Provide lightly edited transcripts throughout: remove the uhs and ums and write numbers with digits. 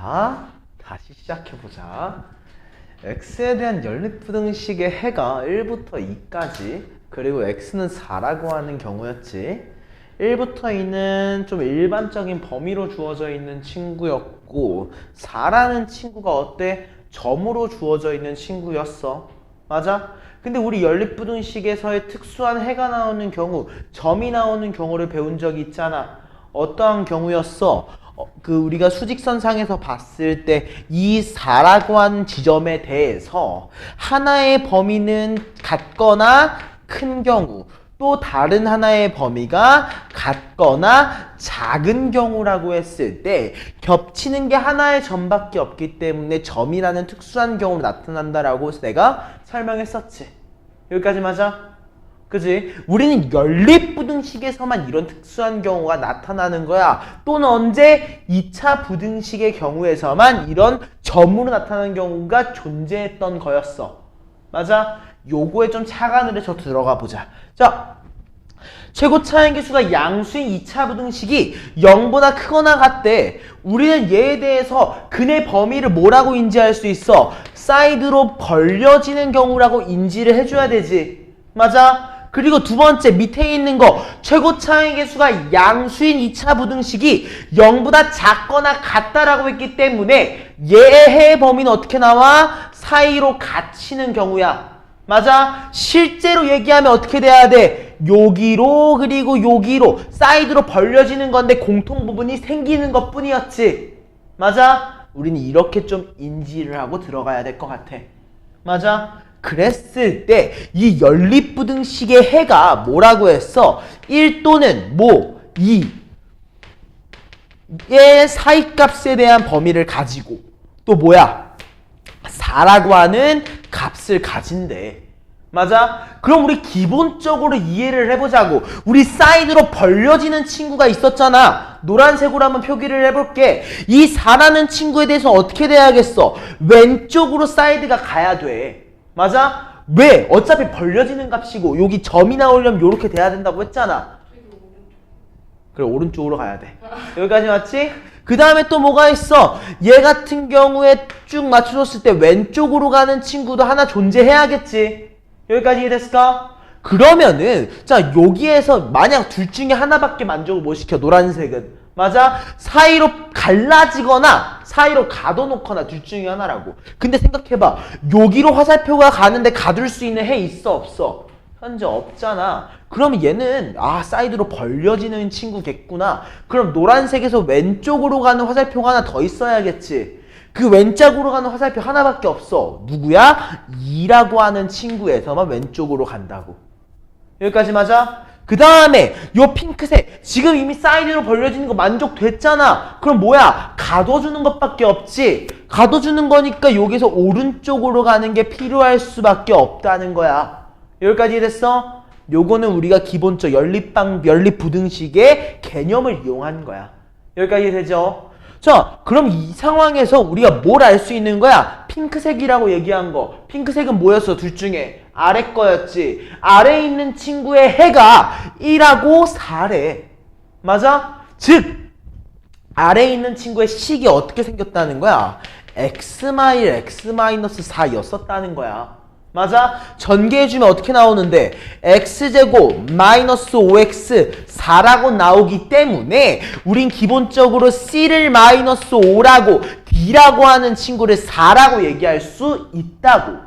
자, 다시 시작해보자. x에 대한 연립부등식의 해가 1부터 2까지, 그리고 x는 4라고 하는 경우였지. 1부터 2는 좀 일반적인 범위로 주어져 있는 친구였고, 4라는 친구가 어때? 점으로 주어져 있는 친구였어. 맞아? 근데 우리 연립부등식에서의 특수한 해가 나오는 경우, 점이 나오는 경우를 배운 적이 있잖아. 어떠한 경우였어? 우리가 수직선상에서 봤을 때 이 4라고 하는 지점에 대해서 하나의 범위는 같거나 큰 경우, 또 다른 하나의 범위가 같거나 작은 경우라고 했을 때 겹치는 게 하나의 점밖에 없기 때문에 점이라는 특수한 경우로 나타난다라고 내가 설명했었지. 여기까지 맞아? 그지? 우리는 연립부등식에서만 이런 특수한 경우가 나타나는 거야. 또는 언제? 2차 부등식의 경우에서만 이런 점으로 나타나는 경우가 존재했던 거였어. 맞아? 요거에 좀 착안을 해서 들어가 보자. 자, 최고 차항계수가 양수인 2차 부등식이 0보다 크거나 같대. 우리는 얘에 대해서 근의 범위를 뭐라고 인지할 수 있어? 사이드로 벌려지는 경우라고 인지를 해줘야 되지. 맞아? 그리고 두 번째 밑에 있는 거, 최고 차항계수가 양수인 2차 부등식이 0보다 작거나 같다라고 했기 때문에 얘의 범위는 어떻게 나와? 사이로 갇히는 경우야. 맞아? 실제로 얘기하면 어떻게 돼야 돼? 여기로 그리고 여기로 사이드로 벌려지는 건데 공통 부분이 생기는 것 뿐이었지. 맞아? 우리는 이렇게 좀 인지를 하고 들어가야 될 것 같아. 맞아? 그랬을 때 이 연립부등식의 해가 뭐라고 했어? 1 또는 2의 사이값에 대한 범위를 가지고 또 뭐야? 4라고 하는 값을 가진대. 맞아? 그럼 우리 기본적으로 이해를 해보자고. 우리 사이드로 벌려지는 친구가 있었잖아. 노란색으로 한번 표기를 해볼게. 이 4라는 친구에 대해서 어떻게 돼야겠어? 왼쪽으로 사이드가 가야 돼. 맞아? 왜? 어차피 벌려지는 값이고 여기 점이 나오려면 이렇게 돼야 된다고 했잖아. 그래, 오른쪽으로 가야 돼. 여기까지 맞지? 그 다음에 또 뭐가 있어? 얘 같은 경우에 쭉 맞춰줬을 때 왼쪽으로 가는 친구도 하나 존재해야겠지. 여기까지 이해됐을까? 그러면은 자, 여기에서 만약 둘 중에 하나밖에 만족을 못 시켜. 노란색은. 맞아? 사이로 갈라지거나 사이로 가둬놓거나 둘 중에 하나라고. 근데 생각해봐. 여기로 화살표가 가는데 가둘 수 있는 해 있어 없어? 현재 없잖아. 그럼 얘는 사이드로 벌려지는 친구겠구나. 그럼 노란색에서 왼쪽으로 가는 화살표가 하나 더 있어야겠지. 그 왼쪽으로 가는 화살표 하나밖에 없어. 누구야? 2라고 하는 친구에서만 왼쪽으로 간다고. 여기까지 맞아? 그 다음에 요 핑크색 지금 이미 사이드로 벌려지는 거 만족됐잖아. 그럼 뭐야? 가둬주는 것밖에 없지. 가둬주는 거니까 여기서 오른쪽으로 가는 게 필요할 수밖에 없다는 거야. 여기까지 됐어? 요거는 우리가 기본적 연립부등식의 개념을 이용한 거야. 여기까지 되죠? 자, 그럼 이 상황에서 우리가 뭘 알 수 있는 거야? 핑크색이라고 얘기한 거. 핑크색은 뭐였어? 둘 중에 아래 거였지. 아래에 있는 친구의 해가 1하고 4래. 맞아? 즉 아래에 있는 친구의 식이 어떻게 생겼다는 거야? x-1, x-4였었다는 거야. 맞아? 전개해주면 어떻게 나오는데 x제곱 마이너스 5x 4라고 나오기 때문에 우린 기본적으로 c를 마이너스 5라고 d라고 하는 친구를 4라고 얘기할 수 있다고.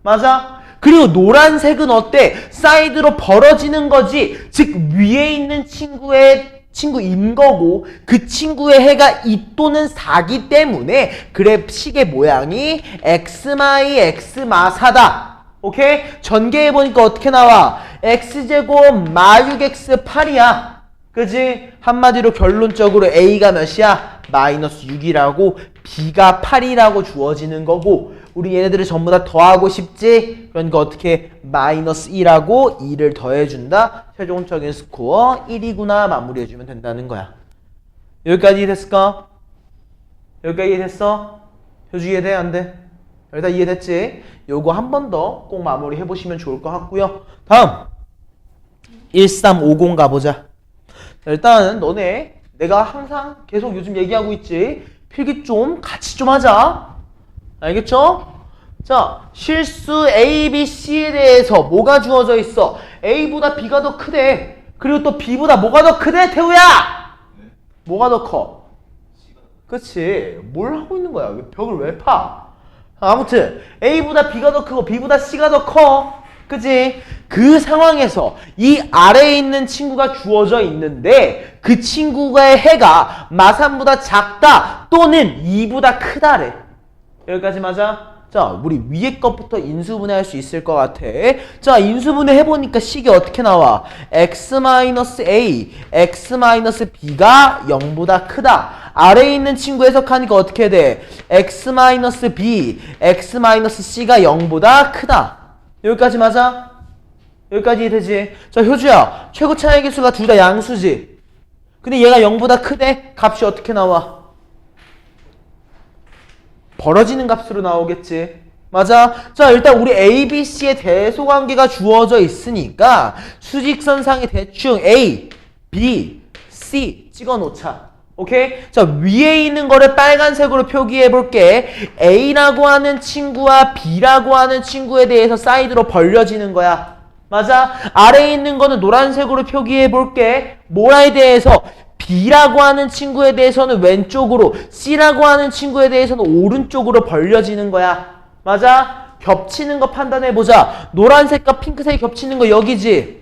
맞아? 그리고 노란색은 어때? 사이드로 벌어지는 거지. 즉 위에 있는 친구인 거고 그 친구의 해가 2 또는 4기 때문에 그래프식의 모양이 x마이 x마4다. 오케이? 전개해보니까 어떻게 나와? x제곱 마6x 8이야. 그지? 한마디로 결론적으로 a가 몇이야? 마이너스 6이라고 b가 8이라고 주어지는 거고 우리 얘네들을 전부 다 더하고 싶지? 그러니까 어떻게 마이너스 1하고 2를 더해준다. 최종적인 스코어 1이구나 마무리해주면 된다는 거야. 여기까지 이해됐을까? 여기까지 이해됐어? 효주 이해돼? 안 돼? 여기 다 이해됐지? 요거 한 번 더 꼭 마무리해보시면 좋을 것 같고요. 다음 1350 가보자. 자, 일단 너네 내가 항상 계속 요즘 얘기하고 있지. 필기 좀 같이 좀 하자. 알겠죠? 자, 실수 A, B, C에 대해서 뭐가 주어져 있어? A보다 B가 더 크대. 그리고 또 B보다 뭐가 더 크대, 태우야? 뭐가 더 커? 그치? 뭘 하고 있는 거야? 벽을 왜 파? 아무튼 A보다 B가 더 크고 B보다 C가 더 커. 그치? 그 상황에서 이 아래에 있는 친구가 주어져 있는데 그 친구의 해가 마3보다 작다 또는 2보다 크다래. 여기까지 맞아? 자, 우리 위에 것부터 인수분해할 수 있을 것 같아. 자, 인수분해 해보니까 식이 어떻게 나와? x-a, x-b가 0보다 크다. 아래에 있는 친구 해석하니까 어떻게 돼? x-b, x-c가 0보다 크다. 여기까지 맞아? 여기까지 되지? 자, 효주야, 최고 차이 개수가 둘 다 양수지? 근데 얘가 0보다 크대? 값이 어떻게 나와? 벌어지는 값으로 나오겠지. 맞아? 자, 일단 우리 A, B, C의 대소관계가 주어져 있으니까 수직선상에 대충 A, B, C 찍어 놓자. 오케이? 자, 위에 있는 거를 빨간색으로 표기해 볼게. A라고 하는 친구와 B라고 하는 친구에 대해서 사이드로 벌려지는 거야. 맞아? 아래에 있는 거는 노란색으로 표기해 볼게. 뭐에 대해서? B라고 하는 친구에 대해서는 왼쪽으로, C라고 하는 친구에 대해서는 오른쪽으로 벌려지는 거야. 맞아? 겹치는 거 판단해보자. 노란색과 핑크색이 겹치는 거 여기지?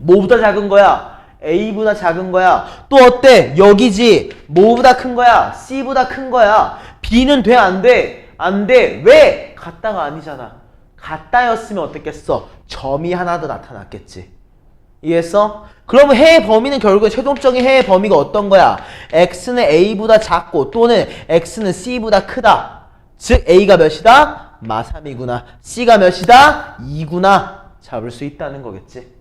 뭐보다 작은 거야? A보다 작은 거야. 또 어때? 여기지? 뭐보다 큰 거야? C보다 큰 거야. B는 돼? 안 돼? 안 돼. 왜? 같다가 아니잖아. 같다였으면 어땠겠어? 점이 하나 더 나타났겠지. 이해했어? 그러면 해의 범위는 결국에 최종적인 해의 범위가 어떤 거야? x는 a보다 작고 또는 x는 c보다 크다. 즉 a가 몇이다? 마3이구나. c가 몇이다? 2구나. 잡을 수 있다는 거겠지.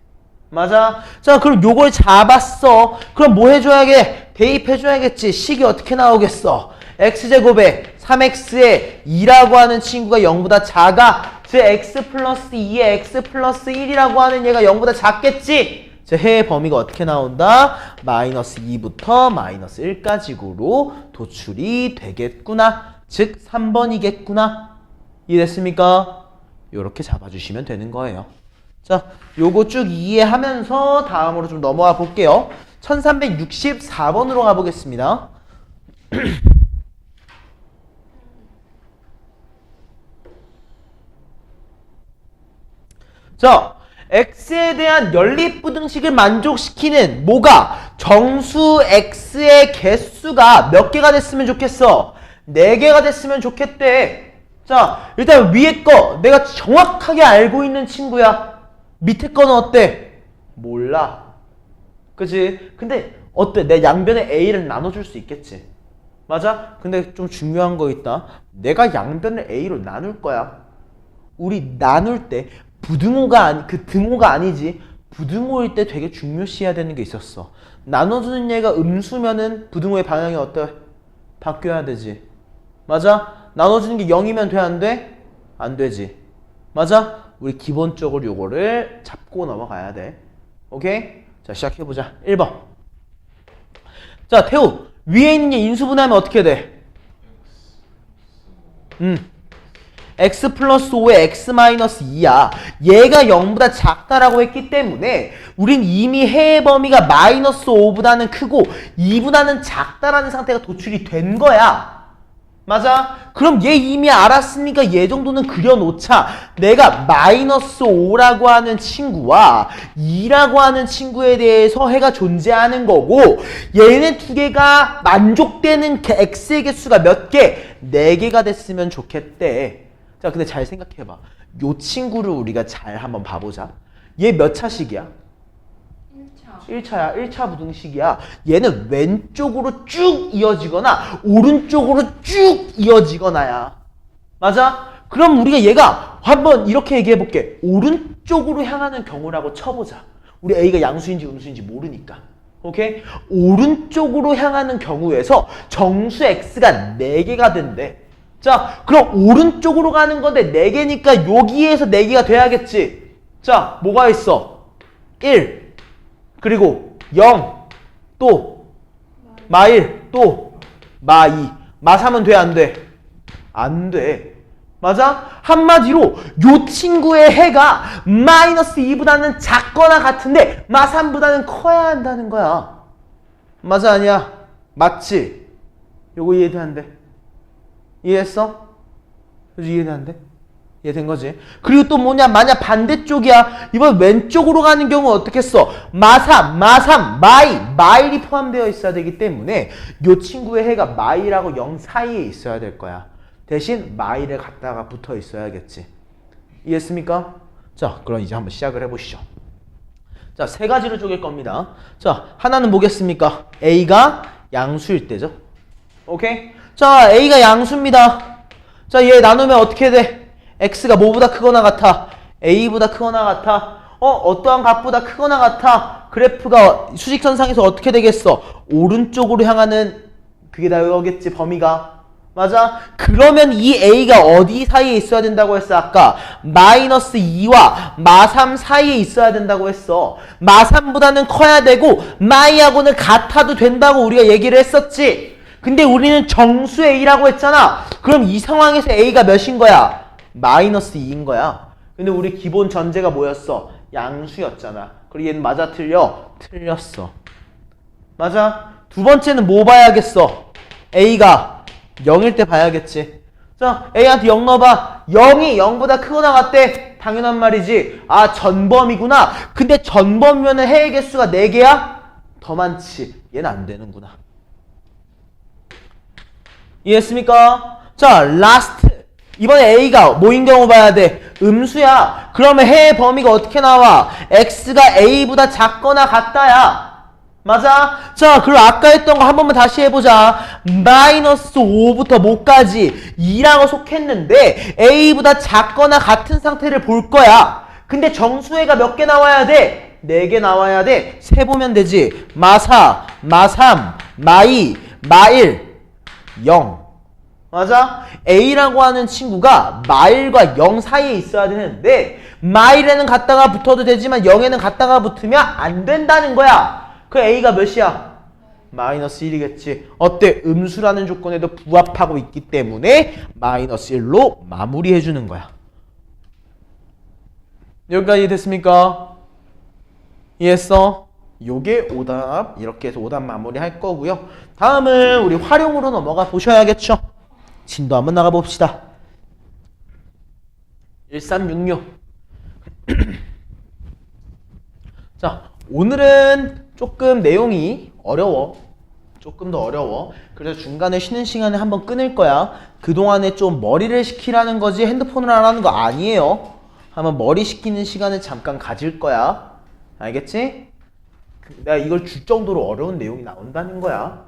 맞아? 자, 그럼 요걸 잡았어. 그럼 뭐 해줘야겠? 대입해줘야겠지. 식이 어떻게 나오겠어? x제곱에 3x에 2라고 하는 친구가 0보다 작아. 즉 x 플러스 2에 x 플러스 1이라고 하는 얘가 0보다 작겠지? 즉 해의 범위가 어떻게 나온다? 마이너스 2부터 마이너스 1까지로 도출이 되겠구나. 즉 3번이겠구나. 이해됐습니까? 요렇게 잡아주시면 되는 거예요. 자, 요거 쭉 이해하면서 다음으로 좀 넘어가 볼게요. 1364번으로 가보겠습니다. 자, x에 대한 연립부등식을 만족시키는 뭐가? 정수 x의 개수가 몇 개가 됐으면 좋겠어? 4개가 됐으면 좋겠대. 자, 일단 위에 거 내가 정확하게 알고 있는 친구야. 밑에 거는 어때? 몰라. 그치? 근데 어때? 내 양변에 a를 나눠줄 수 있겠지? 맞아? 근데 좀 중요한 거 있다. 내가 양변을 a로 나눌 거야. 우리 나눌 때 부등호가 그 등호가 아니지. 부등호일 때 되게 중요시해야 되는 게 있었어. 나눠주는 얘가 음수면은 부등호의 방향이 어때? 바뀌어야 되지. 맞아? 나눠주는 게 0이면 돼? 안 돼? 안 되지. 맞아? 우리 기본적으로 요거를 잡고 넘어가야 돼. 오케이? 자, 시작해보자. 1번. 자, 태우. 위에 있는 얘 인수분해하면 어떻게 돼? x 플러스 5에 x 마이너스 2야. 얘가 0보다 작다라고 했기 때문에 우린 이미 해의 범위가 마이너스 5보다는 크고 2보다는 작다라는 상태가 도출이 된 거야. 맞아? 그럼 얘 이미 알았으니까 얘 정도는 그려놓자. 내가 마이너스 5라고 하는 친구와 2라고 하는 친구에 대해서 해가 존재하는 거고 얘네 두 개가 만족되는 x의 개수가 몇 개? 4개가 됐으면 좋겠대. 자, 근데 잘 생각해봐. 요 친구를 우리가 잘 한번 봐보자. 얘 몇 차식이야? 1차야. 1차 부등식이야. 얘는 왼쪽으로 쭉 이어지거나 오른쪽으로 쭉 이어지거나야. 맞아? 그럼 우리가 얘가 한번 이렇게 얘기해볼게. 오른쪽으로 향하는 경우라고 쳐보자. 우리 A가 양수인지 음수인지 모르니까. 오케이? 오른쪽으로 향하는 경우에서 정수 X가 4개가 된대. 자, 그럼 오른쪽으로 가는 건데 4개니까 여기에서 4개가 돼야겠지. 자, 뭐가 있어? 1, 그리고 0, 또 마1, 또 마2. 마3은 돼, 안 돼? 안 돼. 맞아? 한마디로 요 친구의 해가 마이너스 2보다는 작거나 같은데 마3보다는 커야 한다는 거야. 맞아, 아니야? 맞지? 요거 이해돼, 안 돼? 이해했어? 그래서 이해돼, 안 돼? 이해된 거지? 그리고 또 뭐냐, 만약 반대쪽이야. 이번 왼쪽으로 가는 경우 어떻게 써? 마3, 마일이 포함되어 있어야 되기 때문에 요 친구의 해가 마일하고 0 사이에 있어야 될 거야. 대신 마일에 갖다가 붙어 있어야겠지. 이해했습니까? 자, 그럼 이제 한번 시작을 해보시죠. 자, 세 가지로 쪼갤 겁니다. 자, 하나는 뭐겠습니까? A가 양수일 때죠. 오케이? 자, A가 양수입니다. 자, 얘 나누면 어떻게 돼? X가 뭐보다 크거나 같아? A보다 크거나 같아? 어떠한 값보다 크거나 같아? 그래프가 수직선상에서 어떻게 되겠어? 오른쪽으로 향하는 그게 나오겠지, 범위가. 맞아? 그러면 이 A가 어디 사이에 있어야 된다고 했어? 아까 마이너스 2와 마3 사이에 있어야 된다고 했어. 마3보다는 커야 되고 마이하고는 같아도 된다고 우리가 얘기를 했었지. 근데 우리는 정수 A라고 했잖아. 그럼 이 상황에서 A가 몇인 거야? 마이너스 2인 거야. 근데 우리 기본 전제가 뭐였어? 양수였잖아. 그리고 얘는 맞아, 틀려? 틀렸어. 맞아? 두 번째는 뭐 봐야겠어? A가 0일 때 봐야겠지. 자, A한테 0 넣어봐. 0이 0보다 크거나 같대. 당연한 말이지. 아, 전범이구나. 근데 전범이면 해의 개수가 4개야? 더 많지. 얘는 안 되는구나. 이해했습니까? 자, 라스트. 이번에 A가 뭐인 경우 봐야 돼? 음수야. 그러면 해의 범위가 어떻게 나와? X가 A보다 작거나 같다야. 맞아? 자, 그리고 아까 했던 거 한 번만 다시 해보자. 마이너스 5부터 뭐까지 2라고 속했는데 A보다 작거나 같은 상태를 볼 거야. 근데 정수해가 몇 개 나와야 돼? 4개 나와야 돼. 세보면 되지. 마4, 마3, 마2, 마1, 0. 맞아? A라고 하는 친구가 마일과 0 사이에 있어야 되는데 마일에는 갖다가 붙어도 되지만 0에는 갖다가 붙으면 안 된다는 거야. 그 A가 몇이야? 마이너스 1이겠지. 어때? 음수라는 조건에도 부합하고 있기 때문에 마이너스 1로 마무리해주는 거야. 여기까지 됐습니까? 이해했어? 요게 오답. 이렇게 해서 오답 마무리 할 거고요. 다음은 우리 활용으로 넘어가 보셔야겠죠? 진도 한번 나가봅시다. 1366. 자, 오늘은 조금 내용이 어려워. 조금 더 어려워. 그래서 중간에 쉬는 시간에 한번 끊을 거야. 그동안에 좀 머리를 식히라는 거지 핸드폰을 하라는 거 아니에요. 한번 머리 식히는 시간을 잠깐 가질 거야. 알겠지? 내가 이걸 줄 정도로 어려운 내용이 나온다는 거야.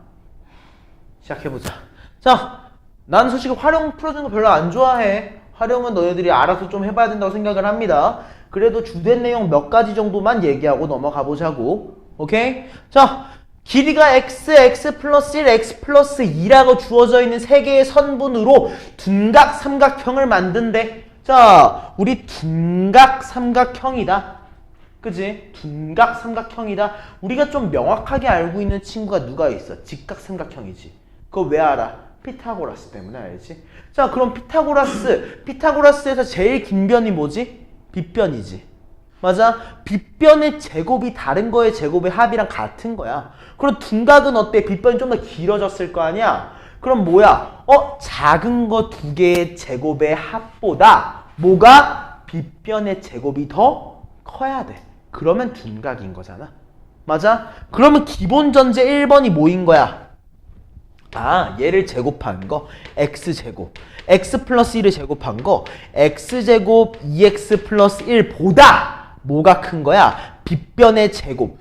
시작해보자. 자, 난 솔직히 활용 풀어주는 거 별로 안 좋아해. 활용은 너희들이 알아서 좀 해봐야 된다고 생각을 합니다. 그래도 주된 내용 몇 가지 정도만 얘기하고 넘어가 보자고. 오케이? 자, 길이가 x, x 플러스 1, x 플러스 2라고 주어져 있는 세 개의 선분으로 둔각 삼각형을 만든대. 자, 우리 둔각 삼각형이다. 그지? 둔각 삼각형이다. 우리가 좀 명확하게 알고 있는 친구가 누가 있어? 직각 삼각형이지. 그거 왜 알아? 피타고라스 때문에 알지? 자, 그럼 피타고라스에서 제일 긴 변이 뭐지? 빗변이지. 맞아? 빗변의 제곱이 다른 거의 제곱의 합이랑 같은 거야. 그럼 둔각은 어때? 빗변이 좀 더 길어졌을 거 아니야? 그럼 뭐야? 작은 거 두 개의 제곱의 합보다 뭐가? 빗변의 제곱이 더 커야 돼. 그러면 둔각인 거잖아. 맞아? 그러면 기본 전제 1번이 뭐인 거야? 아, 얘를 제곱한 거 x제곱, x 플러스 1을 제곱한 거 x제곱 2x 플러스 1보다 뭐가 큰 거야? 빗변의 제곱,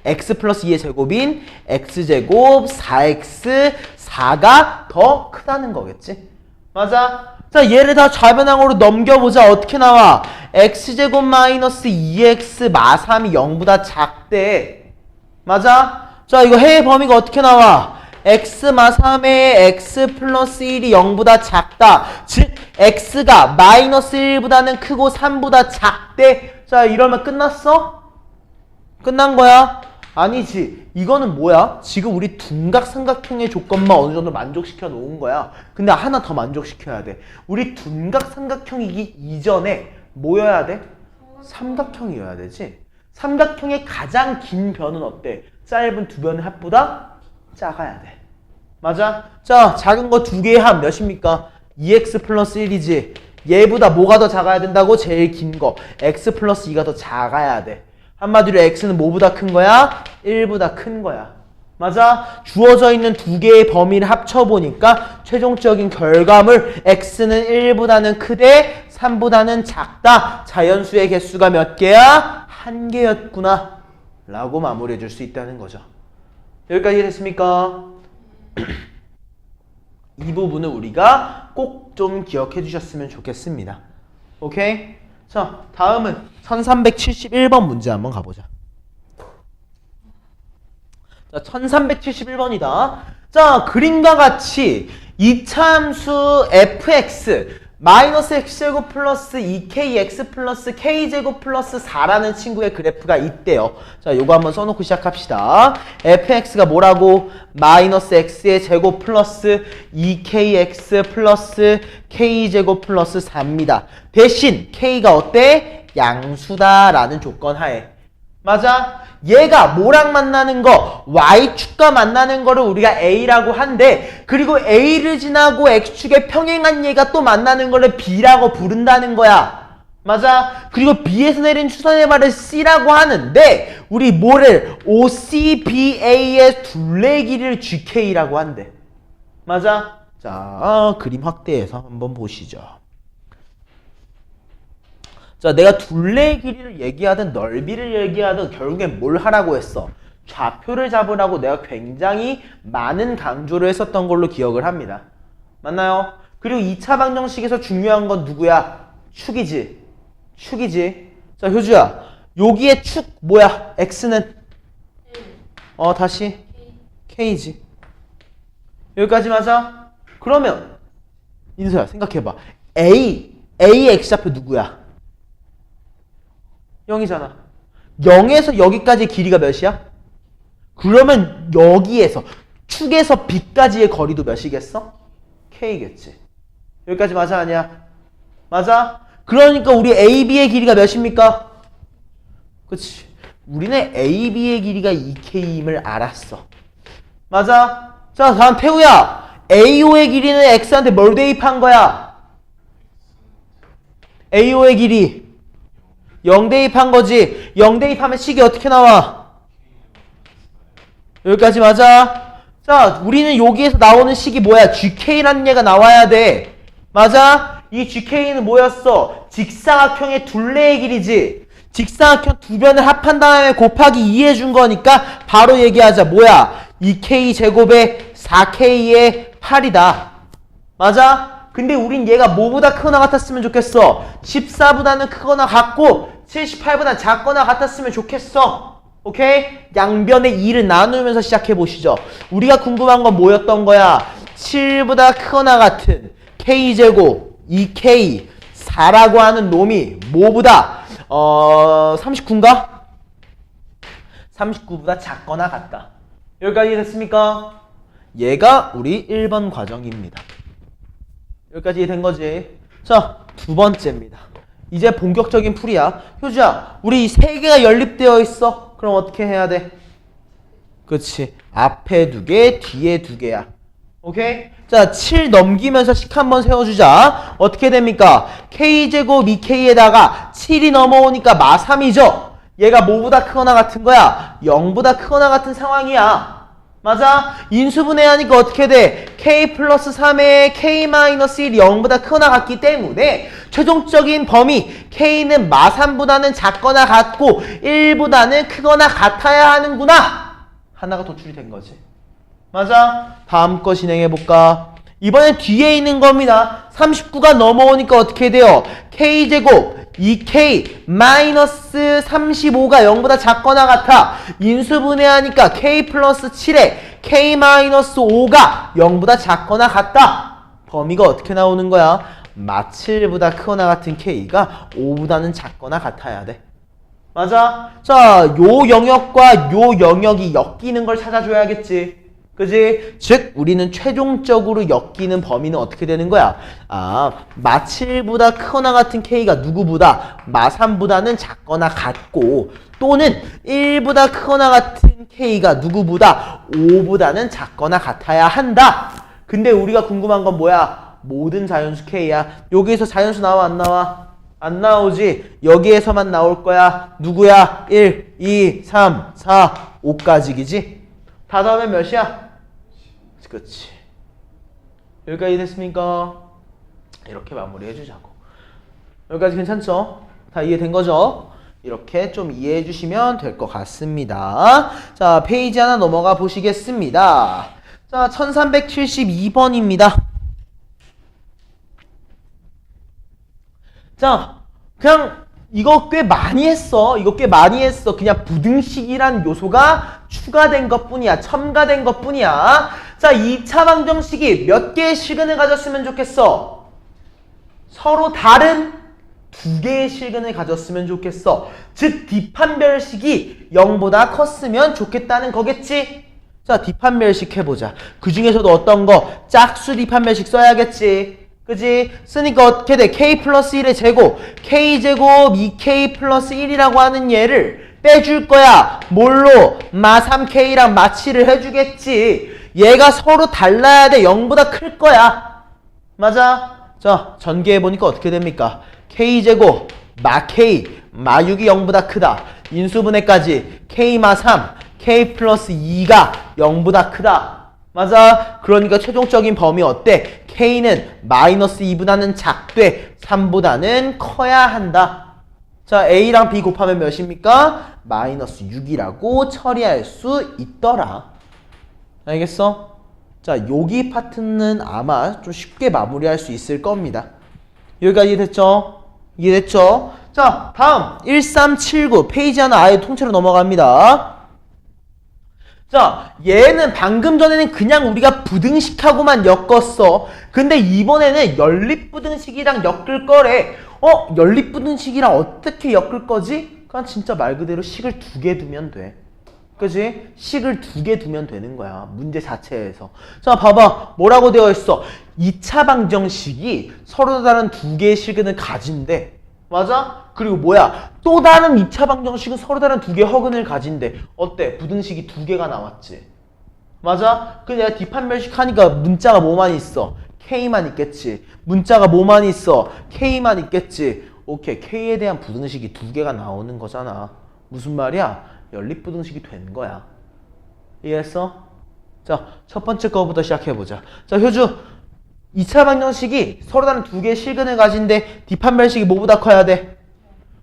x 플러스 2의 제곱인 x제곱 4x 4가 더 크다는 거겠지? 맞아? 자, 얘를 다 좌변항으로 넘겨보자. 어떻게 나와? x제곱 마이너스 2x 마3이 0보다 작대. 맞아? 자, 이거 해의 범위가 어떻게 나와? x 마3의 x 플러스 1이 0보다 작다. 즉 x가 마이너스 1보다는 크고 3보다 작대. 자, 이러면 끝났어? 끝난 거야. 아니지. 이거는 뭐야? 지금 우리 둔각 삼각형의 조건만 어느 정도 만족시켜 놓은 거야. 근데 하나 더 만족시켜야 돼. 우리 둔각 삼각형이기 이전에 뭐여야 돼? 삼각형이어야 되지. 삼각형의 가장 긴 변은 어때? 짧은 두 변의 합보다 작아야 돼. 맞아? 자, 작은 거 두 개의 합 몇입니까? 2x 플러스 1이지. 얘보다 뭐가 더 작아야 된다고? 제일 긴 거. x 플러스 2가 더 작아야 돼. 한마디로 x는 뭐보다 큰 거야? 1보다 큰 거야. 맞아? 주어져 있는 두 개의 범위를 합쳐보니까 최종적인 결과물 x는 1보다는 크되 3보다는 작다. 자연수의 개수가 몇 개야? 한 개였구나. 라고 마무리해 줄 수 있다는 거죠. 여기까지 됐습니까? 이 부분을 우리가 꼭 좀 기억해 주셨으면 좋겠습니다. 오케이? 자, 다음은 1371번 문제 한번 가보자. 자, 1371번이다. 자, 그림과 같이 이차함수 fx 마이너스 x제곱 플러스 2kx 플러스 k제곱 플러스 4라는 친구의 그래프가 있대요. 자, 요거 한번 써놓고 시작합시다. fx가 뭐라고? 마이너스 x의 제곱 플러스 2kx 플러스 k제곱 플러스 4입니다. 대신 k가 어때? 양수다라는 조건 하에. 맞아? 얘가 뭐랑 만나는 거? y축과 만나는 거를 우리가 a라고 한대. 그리고 a를 지나고 x축에 평행한 얘가 또 만나는 거를 b라고 부른다는 거야. 맞아? 그리고 b에서 내린 추산의 말을 c라고 하는데 우리 뭐를 OCBA의 둘레 길이를 gk라고 한대. 맞아? 자, 그림 확대해서 한번 보시죠. 자, 내가 둘레의 길이를 얘기하든 넓이를 얘기하든 결국엔 뭘 하라고 했어? 좌표를 잡으라고 내가 굉장히 많은 강조를 했었던 걸로 기억을 합니다. 맞나요? 그리고 2차 방정식에서 중요한 건 누구야? 축이지. 축이지. 자, 효주야. 여기에 축 뭐야? x는? 다시. k지. 여기까지 맞아? 그러면 인서야 생각해봐. A의 x좌표 누구야? 0이잖아. 0에서 여기까지의 길이가 몇이야? 그러면 여기에서 축에서 B까지의 거리도 몇이겠어? K겠지. 여기까지 맞아 아니야? 맞아? 그러니까 우리 AB의 길이가 몇입니까? 그치. 우리는 AB의 길이가 2K임을 알았어. 맞아? 자, 다음 태우야. AO의 길이는 X한테 뭘 대입한 거야? AO의 길이 0 대입한 거지. 0 대입하면 식이 어떻게 나와? 여기까지 맞아? 자, 우리는 여기에서 나오는 식이 뭐야? GK라는 얘가 나와야 돼. 맞아? 이 GK는 뭐였어? 직사각형의 둘레의 길이지. 직사각형 두 변을 합한 다음에 곱하기 2 해준 거니까 바로 얘기하자. 뭐야? 2K 제곱에 4K의 8이다. 맞아? 근데 우린 얘가 뭐보다 크거나 같았으면 좋겠어? 14보다는 크거나 같고 78보다 작거나 같았으면 좋겠어. 오케이? 양변의 2를 나누면서 시작해보시죠. 우리가 궁금한 건 뭐였던 거야? 7보다 크거나 같은 K제곱 2K 4라고 하는 놈이 뭐보다 39인가? 39보다 작거나 같다. 여기까지 됐습니까? 얘가 우리 1번 과정입니다. 여기까지 된 거지. 자, 두 번째입니다. 이제 본격적인 풀이야. 효주야, 우리 세 개가 연립되어 있어. 그럼 어떻게 해야 돼? 그치. 앞에 두 개, 뒤에 두 개야. 오케이? 자, 7 넘기면서 식 한번 세워주자. 어떻게 됩니까? K제곱 2K에다가 7이 넘어오니까 마3이죠? 얘가 뭐보다 크거나 같은 거야? 0보다 크거나 같은 상황이야. 맞아? 인수분해하니까 어떻게 돼? K 플러스 3에 K 마이너스 1이 0보다 크거나 같기 때문에 최종적인 범위 K는 마3보다는 작거나 같고 1보다는 크거나 같아야 하는구나. 하나가 도출이 된 거지. 맞아? 다음 거 진행해볼까? 이번엔 뒤에 있는 겁니다. 39가 넘어오니까 어떻게 돼요? K제곱 2K 마이너스 35가 0보다 작거나 같아. 인수분해하니까 K 플러스 7에 K 마이너스 5가 0보다 작거나 같다. 범위가 어떻게 나오는 거야? 마7보다 크거나 같은 K가 5보다는 작거나 같아야 돼. 맞아? 자, 요 영역과 요 영역이 엮이는 걸 찾아줘야겠지. 그지? 즉, 우리는 최종적으로 엮이는 범위는 어떻게 되는 거야? 마 7보다 크거나 같은 K가 누구보다 마 3보다는 작거나 같고, 또는 1보다 크거나 같은 K가 누구보다 5보다는 작거나 같아야 한다. 근데 우리가 궁금한 건 뭐야? 모든 자연수 K야. 여기에서 자연수 나와, 안 나와? 안 나오지. 여기에서만 나올 거야. 누구야? 1, 2, 3, 4, 5까지기지? 다 더하면 몇이야? 그치. 여기까지 됐습니까? 이렇게 마무리해 주자고. 여기까지 괜찮죠? 다 이해된 거죠? 이렇게 좀 이해해 주시면 될 것 같습니다. 자, 페이지 하나 넘어가 보시겠습니다. 자, 1372번입니다. 자, 그냥 이거 꽤 많이 했어. 이거 꽤 많이 했어. 그냥 부등식이란 요소가 추가된 것뿐이야. 첨가된 것뿐이야. 자, 2차 방정식이 몇 개의 실근을 가졌으면 좋겠어? 서로 다른 두 개의 실근을 가졌으면 좋겠어. 즉, 뒷판별식이 0보다 컸으면 좋겠다는 거겠지? 자, 뒷판별식 해보자. 그 중에서도 어떤 거? 짝수 뒷판별식 써야겠지. 그지? 쓰니까 어떻게 돼? K 플러스 1의 제곱, K제곱 2K 플러스 1이라고 하는 얘를 빼줄 거야. 뭘로? 마 3K랑 마 7을 해주겠지. 얘가 서로 달라야 돼. 0보다 클 거야. 맞아? 자, 전개해보니까 어떻게 됩니까? K제곱, 마 K, 마 6이 0보다 크다. 인수분해까지 K 마 3, K 플러스 2가 0보다 크다. 맞아. 그러니까 최종적인 범위 어때? K는 마이너스 2보다는 작되 3보다는 커야 한다. 자, A랑 B 곱하면 몇입니까? 마이너스 6이라고 처리할 수 있더라. 알겠어? 자, 여기 파트는 아마 좀 쉽게 마무리할 수 있을 겁니다. 여기까지 이해됐죠? 이해됐죠? 자, 다음 1379 페이지 하나 아예 통째로 넘어갑니다. 자, 얘는 방금 전에는 그냥 우리가 부등식하고만 엮었어. 근데 이번에는 연립부등식이랑 엮을 거래. 연립부등식이랑 어떻게 엮을 거지? 그냥 진짜 말 그대로 식을 2개 두면 돼. 그지? 식을 2개 두면 되는 거야. 문제 자체에서. 자, 봐봐. 뭐라고 되어 있어? 2차 방정식이 서로 다른 2개의 실근을 가진대. 맞아? 그리고 뭐야? 또 다른 2차 방정식은 서로 다른 2개의 허근을 가진대. 어때? 부등식이 2개가 나왔지. 맞아? 근데 내가 뒷판별식 하니까 문자가 뭐만 있어? K만 있겠지. 문자가 뭐만 있어? K만 있겠지. 오케이. K에 대한 부등식이 2개가 나오는 거잖아. 무슨 말이야? 연립부등식이 된 거야. 이해했어? 자, 첫 번째 거부터 시작해보자. 자, 효주. 2차 방정식이 서로 다른 2개의 실근을 가진데 뒷판별식이 뭐보다 커야 돼?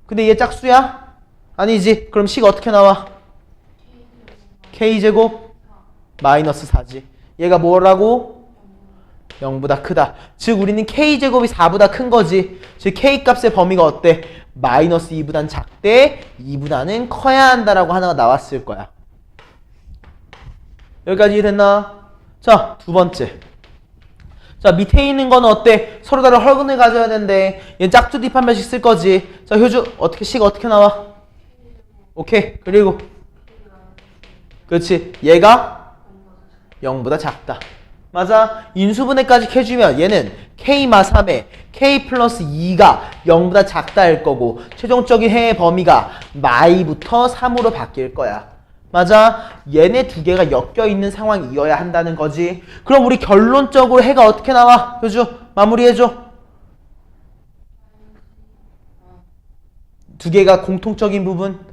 근데 얘 짝수야? 아니지. 그럼 식 어떻게 나와? K제곱 마이너스 4지. 얘가 뭐라고? 0보다 크다. 즉 우리는 K제곱이 4보다 큰 거지. 즉 K값의 범위가 어때? 마이너스 2보단 작대 2보다는 커야 한다라고 하나가 나왔을 거야. 여기까지 이해됐나? 자, 두 번째. 자, 밑에 있는 거는 어때? 서로 다른 헐근을 가져야 되는데 얘는 짝수 뒷판별식 쓸 거지. 자, 효주 어떻게 식 어떻게 나와? 오케이. 그리고 그렇지. 얘가 0보다 작다. 맞아. 인수분해까지 해주면 얘는 K마 3에 K 플러스 2가 0보다 작다일 거고 최종적인 해의 범위가 마이부터 3으로 바뀔 거야. 맞아. 얘네 2개가 엮여있는 상황이어야 한다는 거지. 그럼 우리 결론적으로 해가 어떻게 나와? 효주 마무리해줘. 2개가 공통적인 부분.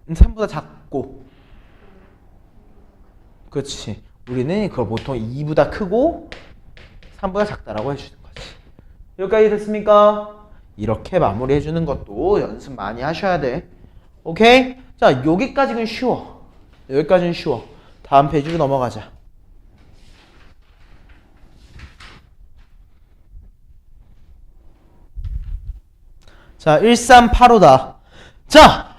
3보다 작고. 그렇지. 우리는 그걸 보통 2보다 크고 3보다 작다라고 해주는 거지. 여기까지 됐습니까? 이렇게 마무리해주는 것도 연습 많이 하셔야 돼. 오케이? 자, 여기까지는 쉬워. 여기까지는 쉬워. 다음 페이지로 넘어가자. 자, 1385다. 자,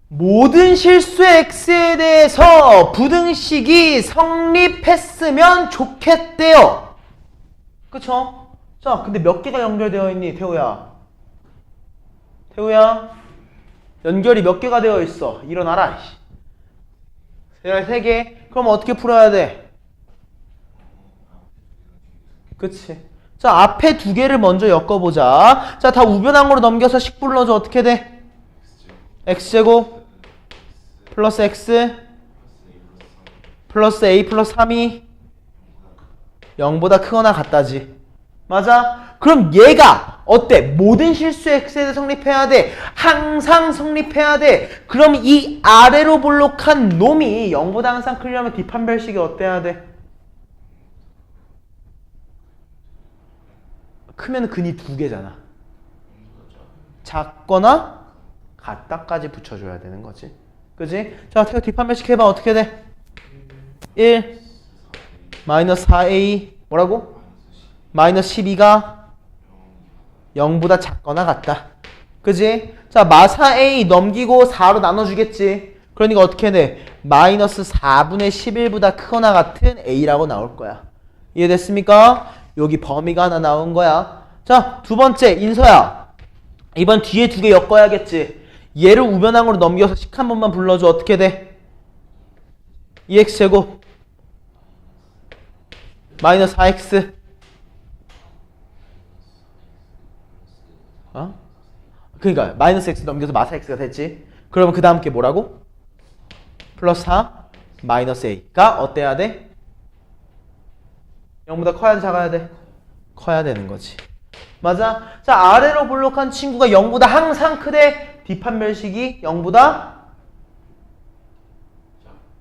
모든 실수의 x에 대해서 부등식이 성립했으면 좋겠대요. 그쵸? 자, 근데 몇 개가 연결되어 있니, 태우야? 태우야? 연결이 몇 개가 되어 있어? 일어나라. 3개? 그럼 어떻게 풀어야 돼? 그치. 자, 앞에 2개를 먼저 엮어보자. 자, 다 우변항으로 넘겨서 식 불러줘. 어떻게 돼? x제곱 플러스 x 플러스 a 플러스 3이 0보다 크거나 같다지. 맞아? 그럼 얘가 어때? 모든 실수 x에 대해 성립해야 돼. 항상 성립해야 돼. 그럼 이 아래로 볼록한 놈이 0보다 항상 크려면 뒷판별식이 어때야 돼? 크면 근이 2개잖아. 작거나 같다까지 붙여줘야 되는 거지. 그지? 자, 뒷판별식 해봐. 어떻게 돼? 1 마이너스 4a 뭐라고? 마이너스 12가 0보다 작거나 같다. 그지? 자, 마사 a 넘기고 4로 나눠주겠지. 그러니까 어떻게 돼? 마이너스 4분의 11보다 크거나 같은 a라고 나올 거야. 이해됐습니까? 여기 범위가 하나 나온 거야. 자, 두 번째 인서야. 이번 뒤에 2개 엮어야겠지. 얘를 우변항으로 넘겨서 식 한 번만 불러줘. 어떻게 돼? 2x제곱 마이너스 4x 그러니까 마이너스 x 넘겨서 마사 x가 됐지. 그러면 그 다음 게 뭐라고? 플러스 4 마이너스 a가 어때야 돼? 0보다 커야 돼 작아야 돼? 커야 되는 거지. 맞아? 자, 아래로 볼록한 친구가 0보다 항상 크대. 뒷판별식이 0보다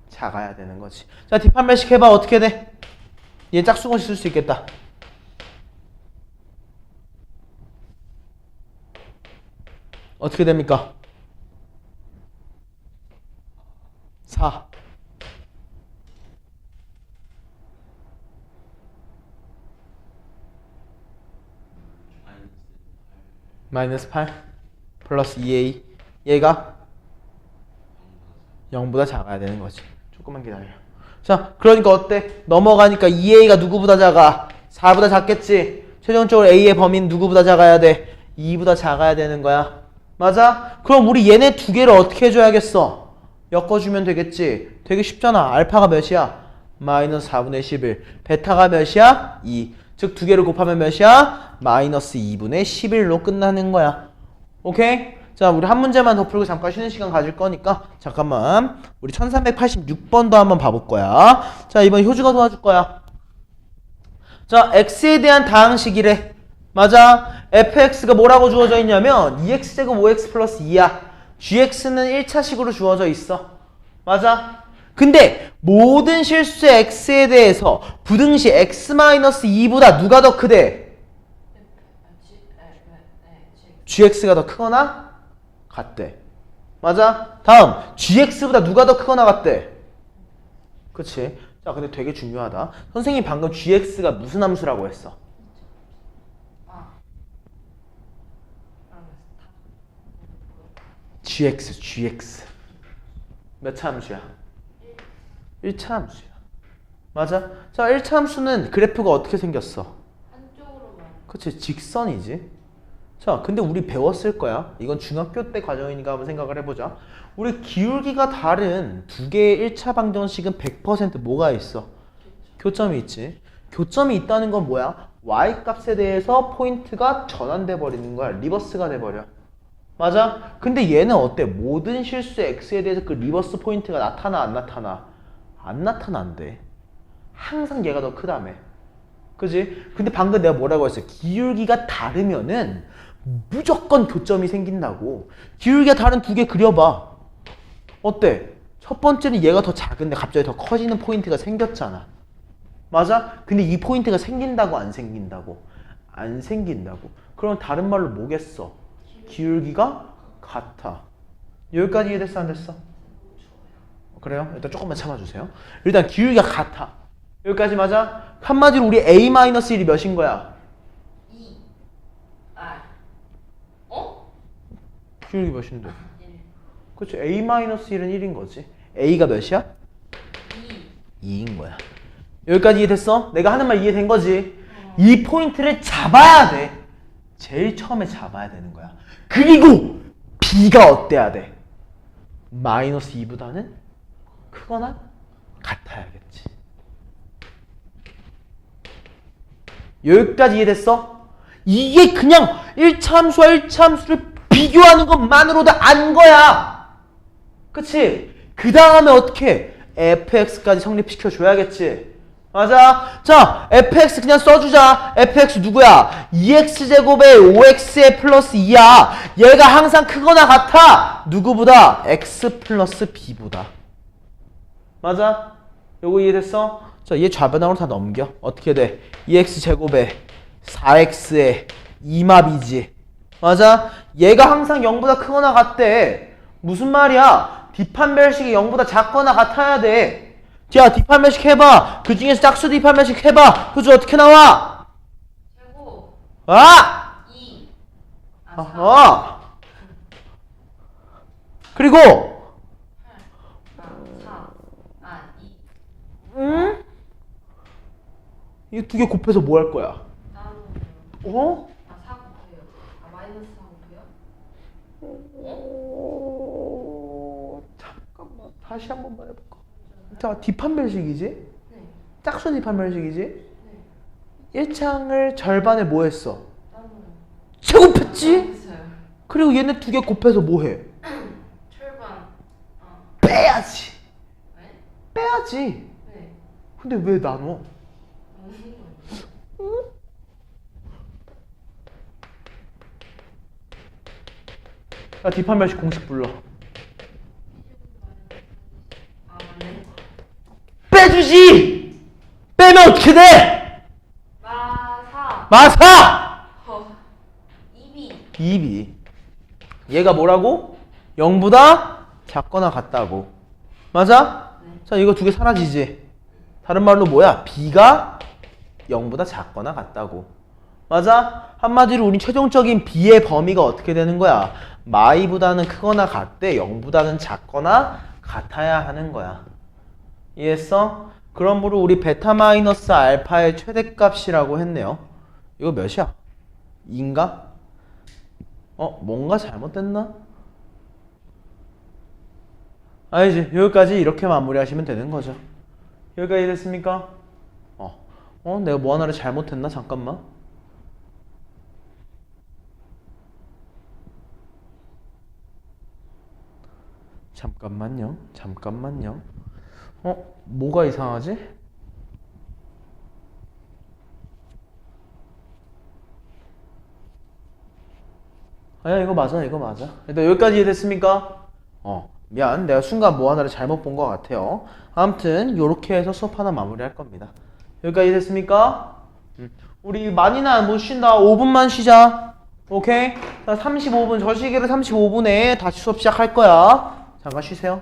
작아야 되는 거지. 자, 뒷판별식 해봐. 어떻게 돼? 얘 짝수공식 쓸 수 있겠다. 어떻게 됩니까? 4 마이너스 8 플러스 2a 얘가 0보다 작아야 되는 거지. 조금만 기다려. 자, 그러니까 어때? 넘어가니까 2a가 누구보다 작아? 4보다 작겠지. 최종적으로 a의 범위는 누구보다 작아야 돼? 2보다 작아야 되는 거야. 맞아? 그럼 우리 얘네 2개를 어떻게 해줘야겠어? 엮어주면 되겠지. 되게 쉽잖아. 알파가 몇이야? 마이너스 4분의 11. 베타가 몇이야? 2. 즉 2개를 곱하면 몇이야? 마이너스 2분의 11로 끝나는 거야. 오케이? 자, 우리 한 문제만 더 풀고 잠깐 쉬는 시간 가질 거니까 잠깐만. 우리 1386번도 한번 봐볼 거야. 자, 이번 효주가 도와줄 거야. 자, x에 대한 다항식이래. 맞아? fx가 뭐라고 주어져 있냐면 2x제곱 5x 플러스 2야. gx는 1차식으로 주어져 있어. 맞아? 근데 모든 실수의 x에 대해서 부등시 x-2보다 누가 더 크대? gx가 더 크거나 같대. 맞아? 다음 gx보다 누가 더 크거나 같대? 그치? 자, 근데 되게 중요하다. 선생님 방금 gx가 무슨 함수라고 했어? gx 몇 차 함수야? 1차 함수야. 맞아? 자, 1차 함수는 그래프가 어떻게 생겼어? 한쪽으로만. 그치, 직선이지. 자, 근데 우리 배웠을 거야. 이건 중학교 때 과정이니까 한번 생각을 해보자. 우리 기울기가 다른 두 개의 1차 방정식은 100% 뭐가 있어? 교점이 있지. 교점이 있다는 건 뭐야? y값에 대해서 포인트가 전환돼 버리는 거야. 리버스가 돼 버려. 맞아? 근데 얘는 어때? 모든 실수 x에 대해서 그 리버스 포인트가 나타나 안 나타나? 안 나타난대. 항상 얘가 더 크다며. 그지? 근데 방금 내가 뭐라고 했어? 기울기가 다르면은 무조건 교점이 생긴다고. 기울기가 다른 두 개 그려봐. 어때? 첫 번째는 얘가 더 작은데 갑자기 더 커지는 포인트가 생겼잖아. 맞아? 근데 이 포인트가 생긴다고 안 생긴다고? 안 생긴다고. 그럼 다른 말로 뭐겠어? 기울기가 같아. 여기까지 이해됐어 안 됐어? 그래요? 일단 조금만 참아주세요. 일단 기울기가 같아. 여기까지 맞아? 한마디로 우리 a-1이 몇인 거야? 2. 기울기 몇인데? 1. 그치, a-1은 1인 거지. a가 몇이야? 2. 2인 거야. 여기까지 이해됐어? 내가 하는 말 이해된 거지? 이 포인트를 잡아야 돼. 제일 처음에 잡아야 되는 거야. 그리고 b가 어때야 돼? 마이너스 2보다는 크거나 같아야겠지. 여기까지 이해됐어? 이게 그냥 1차 함수와 1차 함수를 비교하는 것만으로도 안 거야. 그치? 그 다음에 어떻게 fx까지 성립시켜줘야겠지. 맞아. 자, fx 그냥 써주자. fx 누구야? 2x제곱에 5x에 플러스 2야. 얘가 항상 크거나 같아. 누구보다? x 플러스 b보다. 맞아? 요거 이해됐어? 자, 얘 좌변항으로 다 넘겨. 어떻게 돼? 2x제곱에 4x에 2마비지. 맞아? 얘가 항상 0보다 크거나 같대. 무슨 말이야? 뒷판별식이 0보다 작거나 같아야 돼. 자, 뒷판별식 해봐. 그 중에서 짝수 뒷판별식 해봐. 그죠? 어떻게 나와? 제곱 아! 2 그리고 4 2 응? 이 두 개 곱해서 뭐 할 거야? 나누고요. 어? 4 곱해요. 마이너스 4 곱해요? 잠깐만. 다시 한 번만 해볼까? 자, 뒷판별식이지? 네. 짝수 뒷판별식이지? 네. 1창을 절반에 뭐 했어? 나누요. 제곱했지? 있어요. 그리고 얘네 두 개 곱해서 뭐 해? 철반. 빼야지. 네? 빼야지. 네. 근데 왜 나눠? 야, 뒷판별식 공식 불러. 네. 빼주지! 빼면 어떻게 돼? 마사. 마사! 2b. 2b. 얘가 뭐라고? 0보다 작거나 같다고. 맞아? 네. 자, 이거 두 개 사라지지? 다른 말로 뭐야? b가 0보다 작거나 같다고. 맞아? 한마디로 우리 최종적인 b의 범위가 어떻게 되는 거야? 마이보다는 크거나 같대. 0보다는 작거나 같아야 하는 거야. 이해했어? 그러므로 우리 베타 마이너스 알파의 최대값이라고 했네요. 이거 몇이야? 2인가? 뭔가 잘못됐나? 아니지. 여기까지 이렇게 마무리하시면 되는 거죠. 여기까지 됐습니까? 내가 뭐 하나를 잘못했나? 잠깐만. 잠깐만요. 뭐가 이상하지? 아니야, 이거 맞아. 일단 여기까지 이해됐습니까? 미안. 내가 순간 뭐 하나를 잘못 본 것 같아요. 아무튼 요렇게 해서 수업 하나 마무리할 겁니다. 여기까지 이해됐습니까? 우리 많이는 못 쉰다. 5분만 쉬자. 오케이? 자, 35분, 저 시기를 35분에 다시 수업 시작할 거야. 잠깐 쉬세요.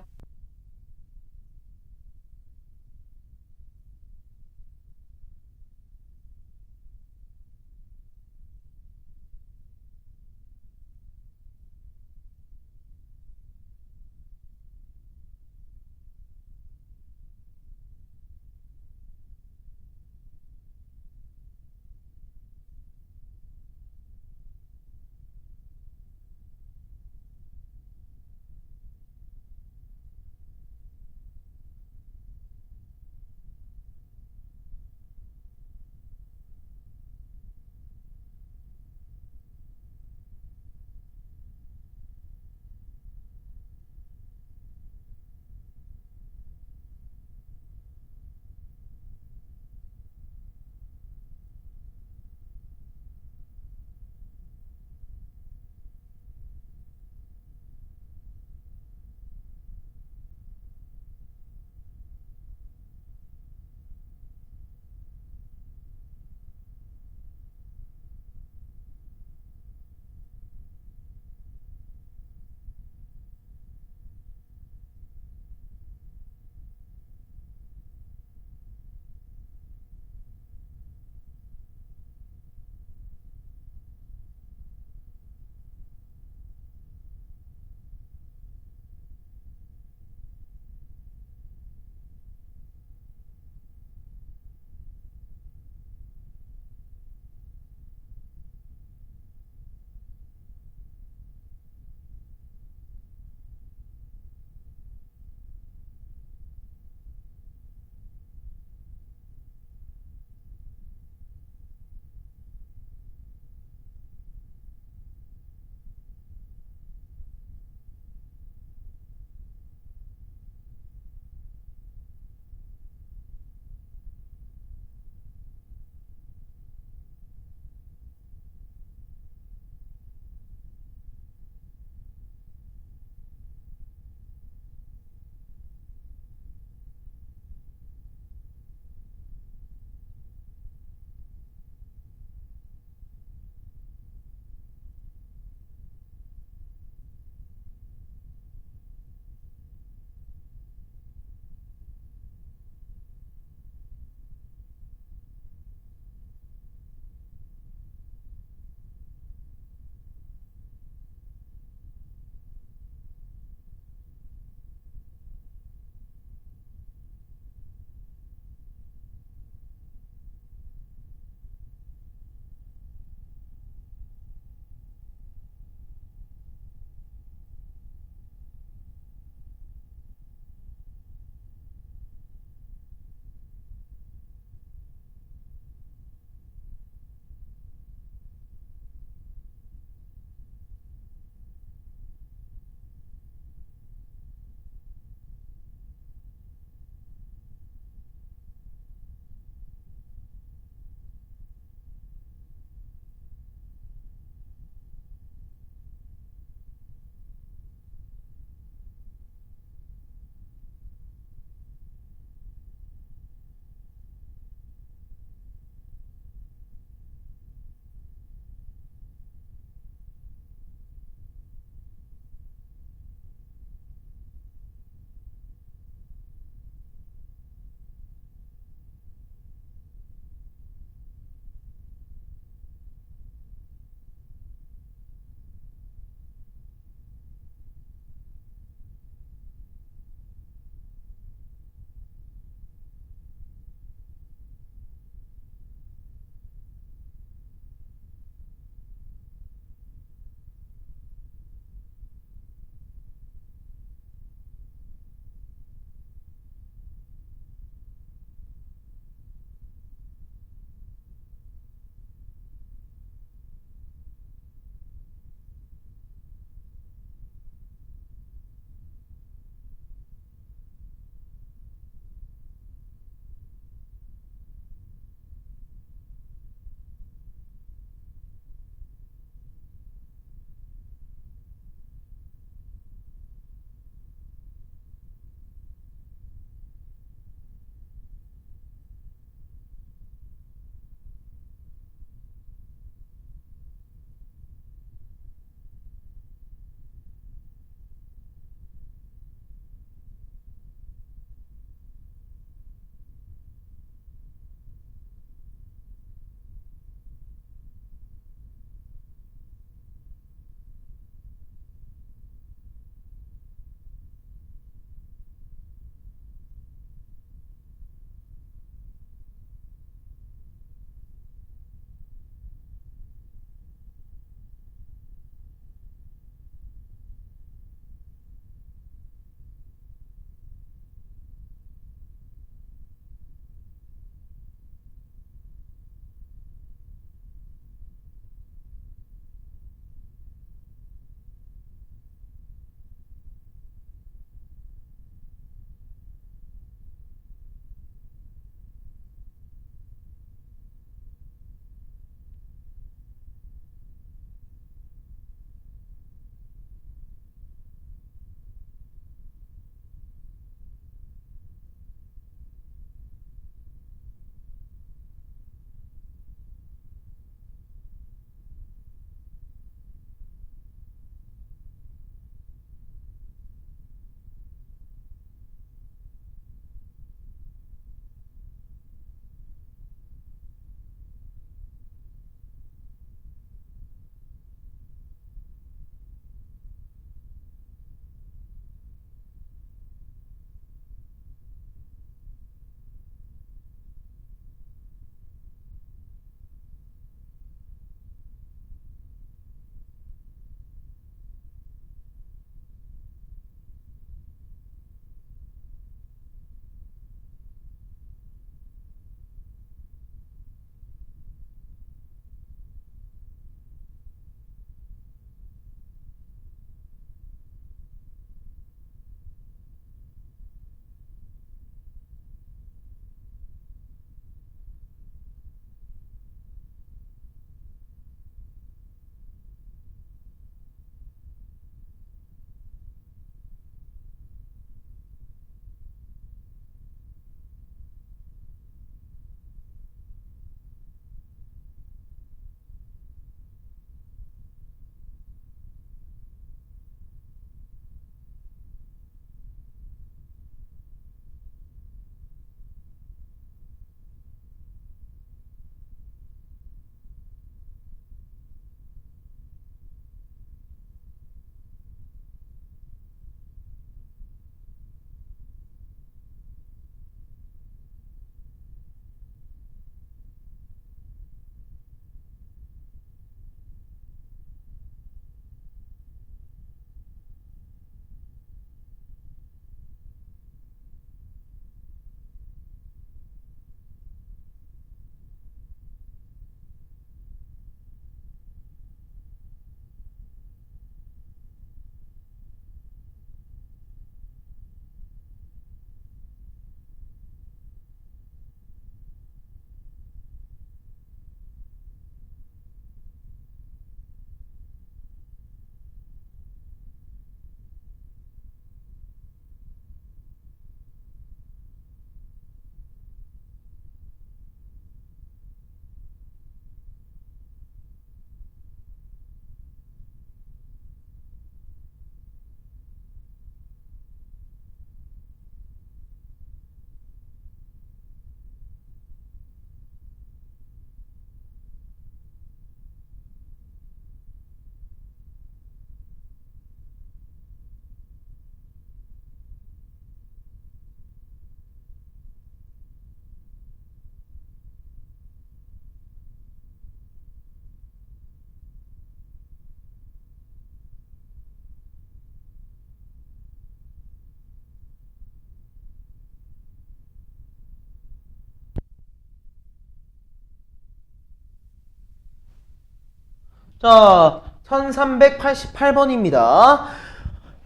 자, 1388번입니다.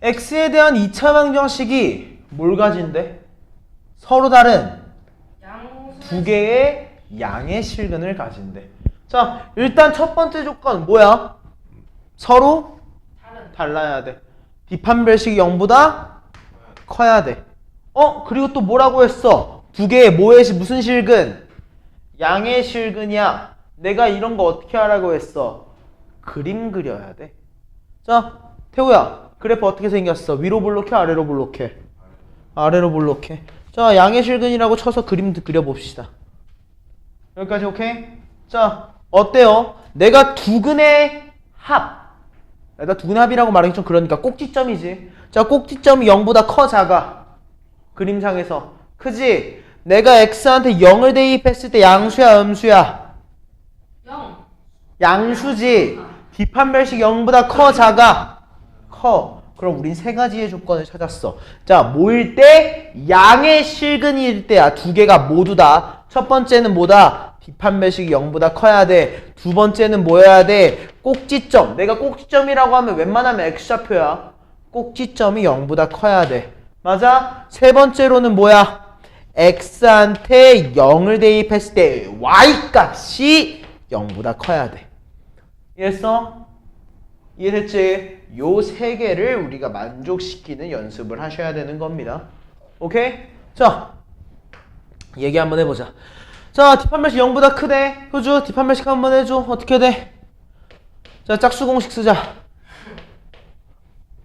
x에 대한 2차 방정식이 뭘 가진대? 서로 다른 양수. 두 개의 양의 실근을 가진대. 자, 일단 첫 번째 조건 뭐야? 서로 다른. 달라야 돼. 뒷판별식이 0보다 커야 돼. 그리고 또 뭐라고 했어? 두 개의 뭐의 무슨 실근? 양의 실근이야. 내가 이런 거 어떻게 하라고 했어? 그림 그려야 돼. 자, 태우야, 그래프 어떻게 생겼어? 위로 볼록해, 아래로 볼록해? 아래로 볼록해. 자, 양의 실근이라고 쳐서 그림 그려봅시다. 여기까지 오케이? 자, 어때요? 내가 두근의 합. 내가 두근의 합이라고 말하기 좀 그러니까 꼭지점이지. 자, 꼭지점이 0보다 커, 작아? 그림상에서. 크지? 내가 x한테 0을 대입했을 때 양수야, 음수야? 0. 양수지. 뒷판별식 0보다 커, 작아? 커. 그럼 우린 세 가지의 조건을 찾았어. 자, 뭐일 때? 양의 실근일 때야. 두 개가 모두 다. 첫 번째는 뭐다? 뒷판별식이 0보다 커야 돼. 두 번째는 뭐여야 돼? 꼭지점. 내가 꼭지점이라고 하면 웬만하면 x좌표야. 꼭지점이 0보다 커야 돼. 맞아? 세 번째로는 뭐야? x한테 0을 대입했을 때 y값이 0보다 커야 돼. 이해했어? 이해됐지? 요 세 개를 우리가 만족시키는 연습을 하셔야 되는 겁니다. 오케이? 자, 얘기 한번 해보자. 자, 뒷판별식 0보다 크대. 효주, 뒷판별식 한번 해줘. 어떻게 돼? 자, 짝수 공식 쓰자.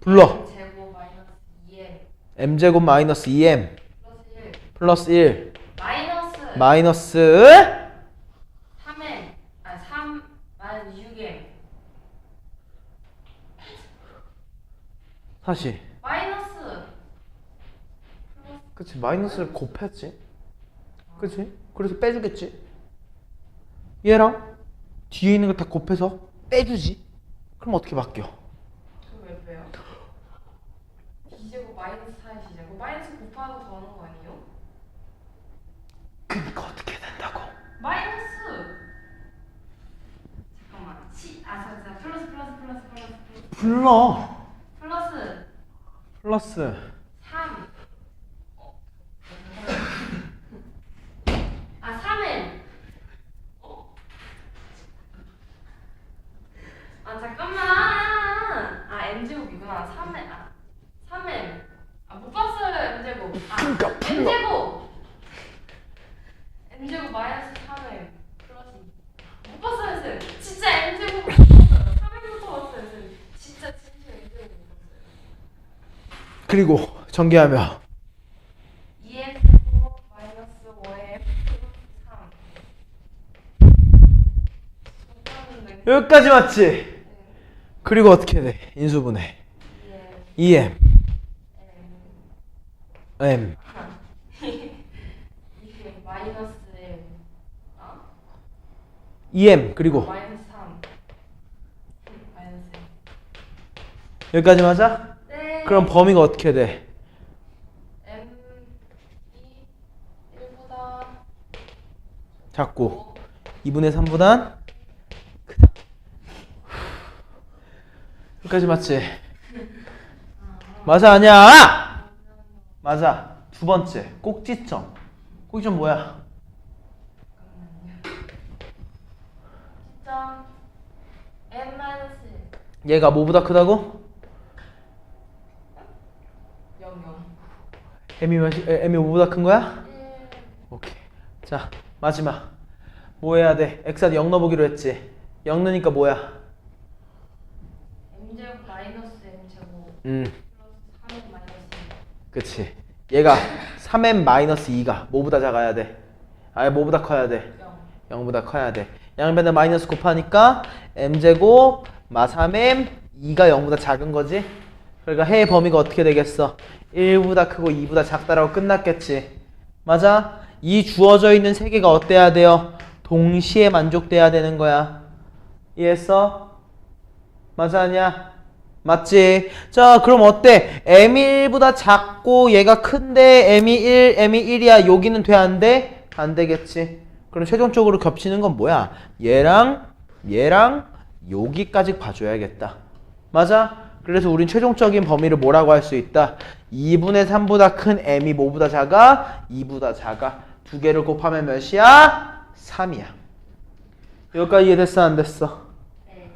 불러. 제곱 마이너스 2m m제곱 마이너스 2m 플러스 1 플러스 1 마이너스 마이너스 3m 3 마이너스 6m 다시. 마이너스 그치, 마이너스를 곱했지. 그치? 그래서 빼주겠지. 얘랑 뒤에 있는 걸 다 곱해서 빼주지. 그럼 어떻게 바뀌어? 그럼 왜 빼요? D제곱 마이너스 4의 D제곱 마이너스 곱하고 더하는 거 아니에요? 그니까 어떻게 된다고? 마이너스 잠깐만 자 플러스 불러. 플러스 플러스 3 3m 잠깐만 m제곱이구나 3m 못 봤어요 m제곱 그러니까 불러. m제곱 마이너스 3m 플러스 못 봤어요 쌤 진짜 m제곱 못 봤어요 3m부터 봤어요 쌤 진짜 m제곱 못 봤어요 그리고 전개하며 2m제곱 마이너스 5m 플러스 3 여기까지 맞지? 네. 그리고 어떻게 돼? 인수분해. 2m m 이게 마이너스 1 2m 그리고 마이너스 3 마이너스 1 여기까지 맞아? 네. 그럼 범위가 어떻게 돼? m 1보다 작고 2분의 3보단 크다. 여기까지 맞지? 맞아, 아니야? 맞아. 두 번째 꼭지점. 꼭지점 뭐야? 점 m 마이너스 얘가 뭐보다 크다고? 0 0 m이 뭐보다 큰 거야? 1 오케이. 자, 마지막. 뭐 해야 돼? x한테 0 넣어보기로 했지? 0 넣으니까 뭐야? m제곱 마이너스 m제곱 플러스 플러스 3m 마이너스 그치. 얘가 3m-2가 뭐보다 작아야 돼? 아예 뭐보다 커야 돼? 0 0보다 커야 돼. 양변에 마이너스 곱하니까 m제곱 마 3m 2가 0보다 작은 거지? 그러니까 해의 범위가 어떻게 되겠어? 1보다 크고 2보다 작다라고 끝났겠지. 맞아? 이 주어져 있는 세 개가 어때야 돼요? 동시에 만족돼야 되는 거야. 이해했어? 맞아, 아니야? 맞지? 자, 그럼 어때? m이 1보다 작고 얘가 큰데 m이 1이야. 여기는 돼, 안 돼? 안 되겠지. 그럼 최종적으로 겹치는 건 뭐야? 얘랑 여기까지 봐줘야겠다. 맞아? 그래서 우린 최종적인 범위를 뭐라고 할 수 있다? 2분의 3보다 큰 m이 뭐보다 작아? 2보다 작아. 두 개를 곱하면 몇이야? 3이야. 여기까지 이해됐어? 안 됐어? 네.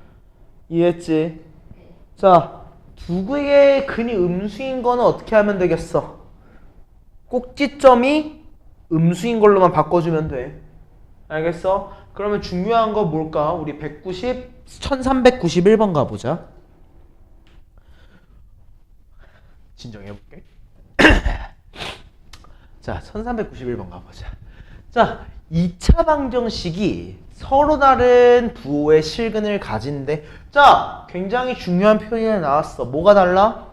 이해했지? 네. 자, 두 개의 근이 음수인 거는 어떻게 하면 되겠어? 꼭지점이 음수인 걸로만 바꿔주면 돼. 알겠어? 그러면 중요한 거 뭘까? 우리 1391번 가보자. 진정해볼게. 자, 1391번 가보자. 자, 2차 방정식이 서로 다른 부호의 실근을 가진대. 자, 굉장히 중요한 표현이 나왔어. 뭐가 달라?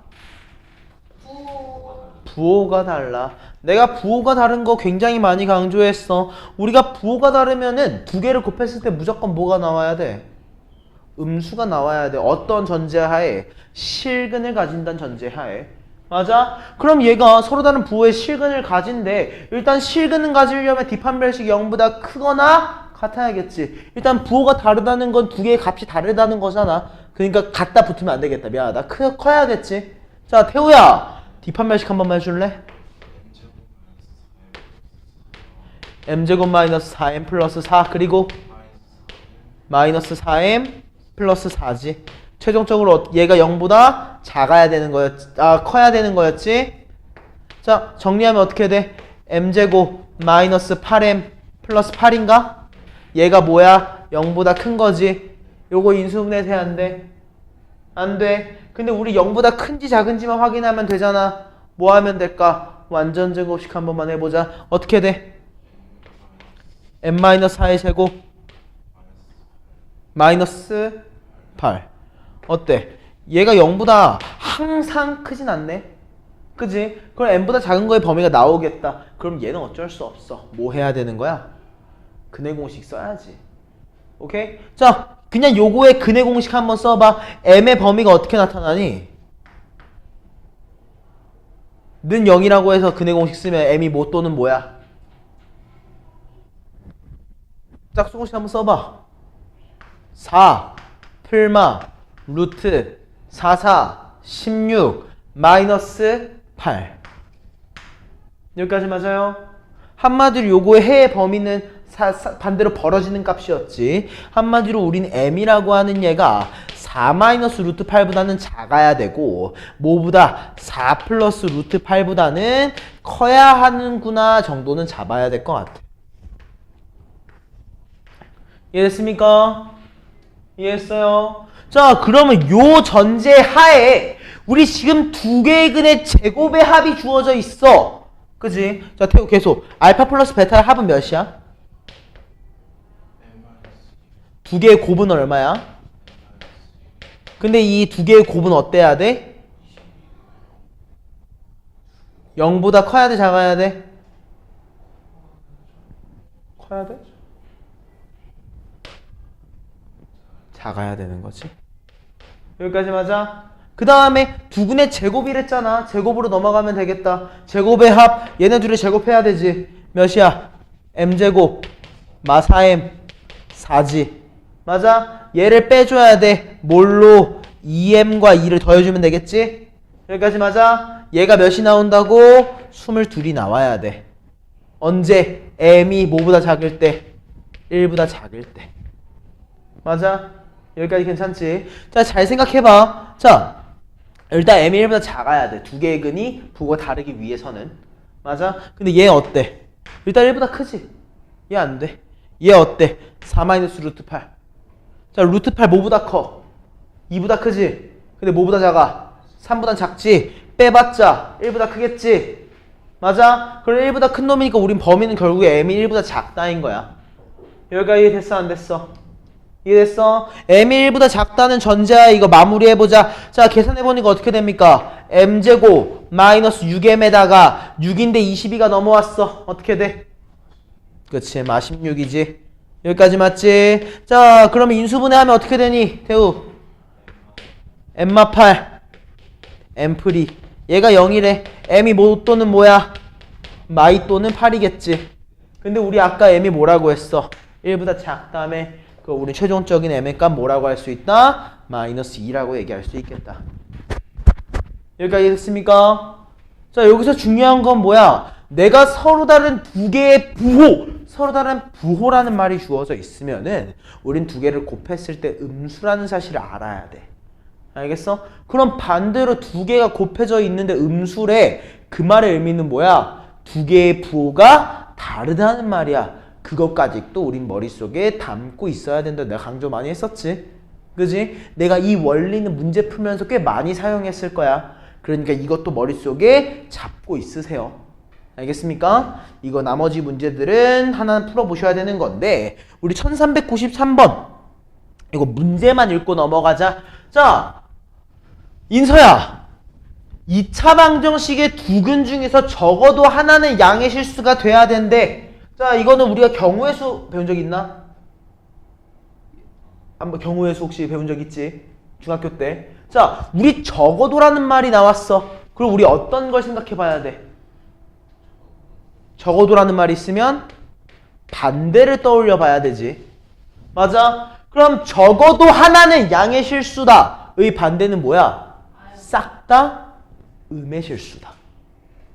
부호가 달라. 내가 부호가 다른 거 굉장히 많이 강조했어. 우리가 부호가 다르면은 두 개를 곱했을 때 무조건 뭐가 나와야 돼? 음수가 나와야 돼. 어떤 전제하에? 실근을 가진다는 전제하에. 맞아? 그럼 얘가 서로 다른 부호의 실근을 가진대. 일단 실근을 가지려면 뒷판별식이 0보다 크거나 같아야겠지. 일단 부호가 다르다는 건 두 개의 값이 다르다는 거잖아. 그러니까 같다 붙으면 안 되겠다. 미안하다. 커야겠지. 자, 태우야. 뒷판별식 한 번만 해줄래? m제곱 마이너스 4m 플러스 4 그리고 마이너스 4m 플러스 4지. 최종적으로 얘가 0보다 작아야 되는 거였지. 커야 되는 거였지. 자, 정리하면 어떻게 돼? m제곱 마이너스 8m 플러스 8인가? 얘가 뭐야? 0보다 큰 거지. 요거 인수분해서 안 돼. 안 돼. 근데 우리 0보다 큰지 작은지만 확인하면 되잖아. 뭐 하면 될까? 완전 제곱식 한 번만 해보자. 어떻게 돼? m-4의 제곱 마이너스 8. 어때? 얘가 0보다 항상 크진 않네. 그지? 그럼 m보다 작은 거의 범위가 나오겠다. 그럼 얘는 어쩔 수 없어. 뭐 해야 되는 거야? 근해 공식 써야지. 오케이? 자, 그냥 요거의 근해 공식 한번 써봐. m의 범위가 어떻게 나타나니? 는 0이라고 해서 근해 공식 쓰면 m이 뭐 또는 뭐야? 짝수 공식 한번 써봐. 4 풀마 루트 44 16 마이너스 8. 여기까지 맞아요? 한마디로 요거의 해의 범위는 반대로 벌어지는 값이었지. 한마디로 우린 m이라고 하는 얘가 4 마이너스 루트 8보다는 작아야 되고 뭐보다 4 플러스 루트 8보다는 커야 하는구나 정도는 잡아야 될 것 같아. 이해됐습니까? 이해했어요? 자, 그러면 요 전제 하에 우리 지금 두 개의 근의 제곱의 합이 주어져 있어. 그지? 자, 태우 계속. 알파 플러스 베타의 합은 몇이야? 두 개의 곱은 얼마야? 근데 이 두 개의 곱은 어때야 돼? 0보다 커야 돼, 작아야 돼? 커야 돼? 작아야 되는 거지. 여기까지 맞아? 그 다음에 두 근의 제곱이랬잖아. 제곱으로 넘어가면 되겠다. 제곱의 합, 얘네 둘이 제곱해야 되지. 몇이야? m제곱 마 4m 4지. 맞아? 얘를 빼줘야 돼. 뭘로? 2m과 2를 더해주면 되겠지? 여기까지 맞아? 얘가 몇이 나온다고? 22이 나와야 돼. 언제? m이 뭐보다 작을 때? 1보다 작을 때. 맞아? 여기까지 괜찮지? 자, 잘 생각해봐. 자, 일단 m이 1보다 작아야 돼. 두 개의 근이 부호가 다르기 위해서는. 맞아? 근데 얘 어때? 일단 1보다 크지? 얘 안 돼. 얘 어때? 4 마이너스 루트 8. 자, 루트 8 뭐보다 커? 2보다 크지? 근데 뭐보다 작아? 3보다 작지? 빼봤자 1보다 크겠지? 맞아? 그럼 1보다 큰 놈이니까 우린 범위는 결국에 m이 1보다 작다인 거야. 여기까지 이해됐어? 안 됐어? 이해됐어? m이 1보다 작다는 전제하에 이거 마무리해보자. 자, 계산해보니까 어떻게 됩니까? m제곱 마이너스 6m에다가 6인데 22가 넘어왔어. 어떻게 돼? 그치, 마 16이지. 여기까지 맞지? 자, 그러면 인수분해하면 어떻게 되니? 태우 m마 8 m프리. 얘가 0이래. m이 뭐 또는 뭐야? 마이 또는 8이겠지. 근데 우리 아까 m이 뭐라고 했어? 1보다 작다며. 그럼 우리 최종적인 m의 값 뭐라고 할 수 있다? 마이너스 2라고 얘기할 수 있겠다. 여기까지 됐습니까? 자, 여기서 중요한 건 뭐야? 내가 서로 다른 두 개의 부호, 서로 다른 부호라는 말이 주어져 있으면은 우린 두 개를 곱했을 때 음수라는 사실을 알아야 돼. 알겠어? 그럼 반대로 두 개가 곱해져 있는데 음수래. 그 말의 의미는 뭐야? 두 개의 부호가 다르다는 말이야. 그것까지 또 우린 머릿속에 담고 있어야 된다. 내가 강조 많이 했었지. 그지? 내가 이 원리는 문제 풀면서 꽤 많이 사용했을 거야. 그러니까 이것도 머릿속에 잡고 있으세요. 알겠습니까? 이거 나머지 문제들은 하나 풀어보셔야 되는 건데 우리 1393번 이거 문제만 읽고 넘어가자. 자, 인서야, 2차 방정식의 두 근 중에서 적어도 하나는 양의 실수가 돼야 된대. 자, 이거는 우리가 경우의 수 배운 적 있나? 한번 경우의 수 혹시 배운 적 있지? 중학교 때. 자, 우리 적어도라는 말이 나왔어. 그럼 우리 어떤 걸 생각해 봐야 돼? 적어도라는 말이 있으면 반대를 떠올려 봐야 되지. 맞아? 그럼 적어도 하나는 양의 실수다. 의 반대는 뭐야? 싹 다 음의 실수다.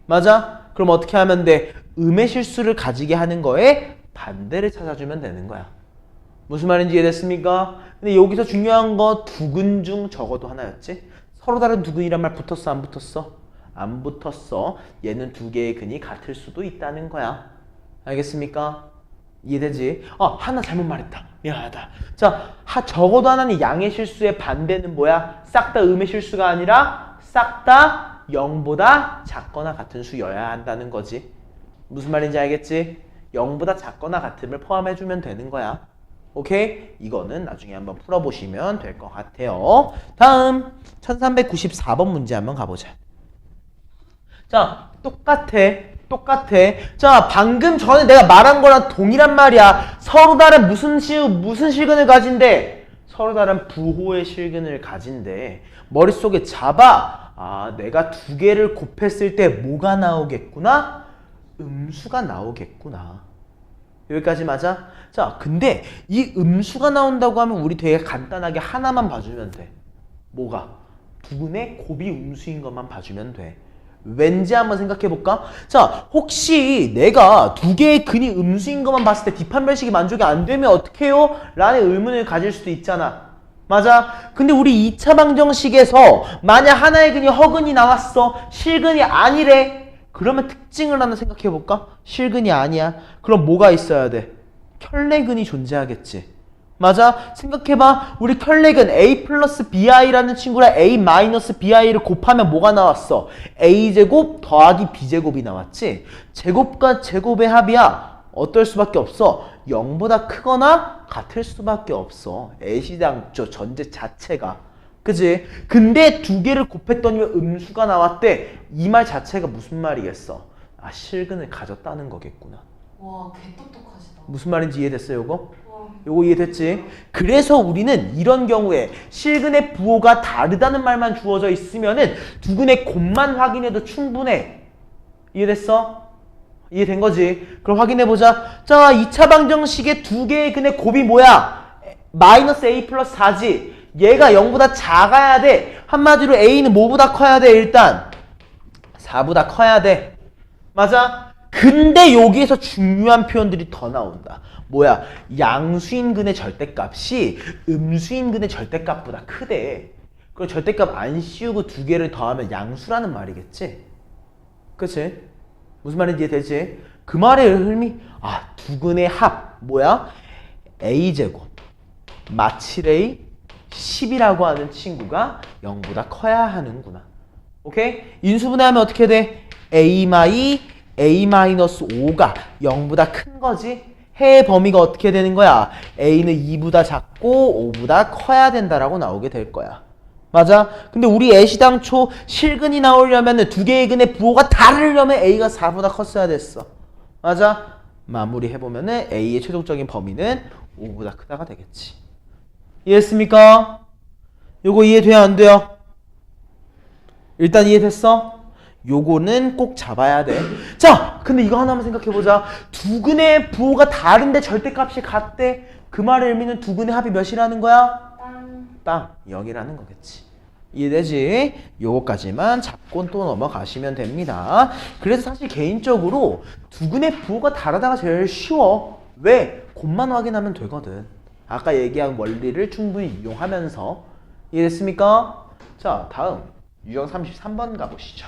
맞아? 그럼 어떻게 하면 돼? 음의 실수를 가지게 하는 거에 반대를 찾아주면 되는 거야. 무슨 말인지 이해됐습니까? 근데 여기서 중요한 거 두 근 중 적어도 하나였지? 서로 다른 두 근이란 말 붙었어? 안 붙었어? 안 붙었어. 얘는 두 개의 근이 같을 수도 있다는 거야. 알겠습니까? 이해되지? 하나 잘못 말했다. 미안하다. 자, 적어도 하나는 양의 실수의 반대는 뭐야? 싹 다 음의 실수가 아니라 싹 다 0보다 작거나 같은 수여야 한다는 거지. 무슨 말인지 알겠지? 0보다 작거나 같음을 포함해주면 되는 거야. 오케이? 이거는 나중에 한번 풀어보시면 될 것 같아요. 다음 1394번 문제 한번 가보자. 자, 똑같아. 자, 방금 전에 내가 말한 거랑 동일한 말이야. 서로 다른 무슨 실근을 가진대? 서로 다른 부호의 실근을 가진대. 머릿속에 잡아. 내가 두 개를 곱했을 때 뭐가 나오겠구나? 음수가 나오겠구나. 여기까지 맞아? 자, 근데 이 음수가 나온다고 하면 우리 되게 간단하게 하나만 봐주면 돼. 뭐가? 두 근의 곱이 음수인 것만 봐주면 돼. 왠지 한번 생각해볼까? 자, 혹시 내가 두 개의 근이 음수인 것만 봤을 때 뒷판별식이 만족이 안 되면 어떡해요? 라는 의문을 가질 수도 있잖아. 맞아? 근데 우리 2차 방정식에서 만약 하나의 근이 허근이 나왔어. 실근이 아니래. 그러면 특징을 하나 생각해볼까? 실근이 아니야. 그럼 뭐가 있어야 돼? 켤레근이 존재하겠지. 맞아? 생각해봐. 우리 켤레근 a 플러스 bi라는 친구랑 a 마이너스 bi를 곱하면 뭐가 나왔어? a제곱 더하기 b제곱이 나왔지? 제곱과 제곱의 합이야. 어떨 수밖에 없어? 0보다 크거나 같을 수밖에 없어. 애시당초 전제 자체가. 그치? 근데 두 개를 곱했더니 음수가 나왔대. 이 말 자체가 무슨 말이겠어? 실근을 가졌다는 거겠구나. 와, 개똑똑하시다. 무슨 말인지 이해됐어, 요거? 와. 요거 이해됐지? 그래서 우리는 이런 경우에 실근의 부호가 다르다는 말만 주어져 있으면은 두 근의 곱만 확인해도 충분해. 이해됐어? 이해된 거지? 그럼 확인해보자. 자, 2차 방정식의 두 개의 근의 곱이 뭐야? 마이너스 a 플러스 4지. 얘가 0보다 작아야 돼. 한마디로 a는 뭐보다 커야 돼? 일단 4보다 커야 돼. 맞아? 근데 여기에서 중요한 표현들이 더 나온다. 뭐야? 양수인 근의 절대값이 음수인 근의 절대값보다 크대. 그럼 절대값 안 씌우고 두 개를 더하면 양수라는 말이겠지? 그치? 무슨 말인지 이해되지? 그 말의 의미, 두 근의 합 뭐야? a제곱 마 7a 10이라고 하는 친구가 0보다 커야 하는구나. 오케이? 인수분해하면 어떻게 돼? a-5가 0보다 큰 거지? 해의 범위가 어떻게 되는 거야? a는 2보다 작고 5보다 커야 된다라고 나오게 될 거야. 맞아? 근데 우리 애시당초 실근이 나오려면 두 개의 근의 부호가 다르려면 a가 4보다 컸어야 됐어. 맞아? 마무리해보면은 a의 최종적인 범위는 5보다 크다가 되겠지. 이해했습니까? 요거 이해돼요? 안 돼요? 일단 이해됐어? 요거는 꼭 잡아야 돼. 자, 근데 이거 하나만 생각해보자. 두 근의 부호가 다른데 절대값이 같대. 그 말의 의미는 두 근의 합이 몇이라는 거야? 땅 0이라는 거겠지. 이해되지? 요거까지만 잡고 또 넘어가시면 됩니다. 그래서 사실 개인적으로 두 근의 부호가 다르다가 제일 쉬워. 왜? 곱만 확인하면 되거든. 아까 얘기한 원리를 충분히 이용하면서. 이해됐습니까? 자, 다음 유형 33번 가보시죠.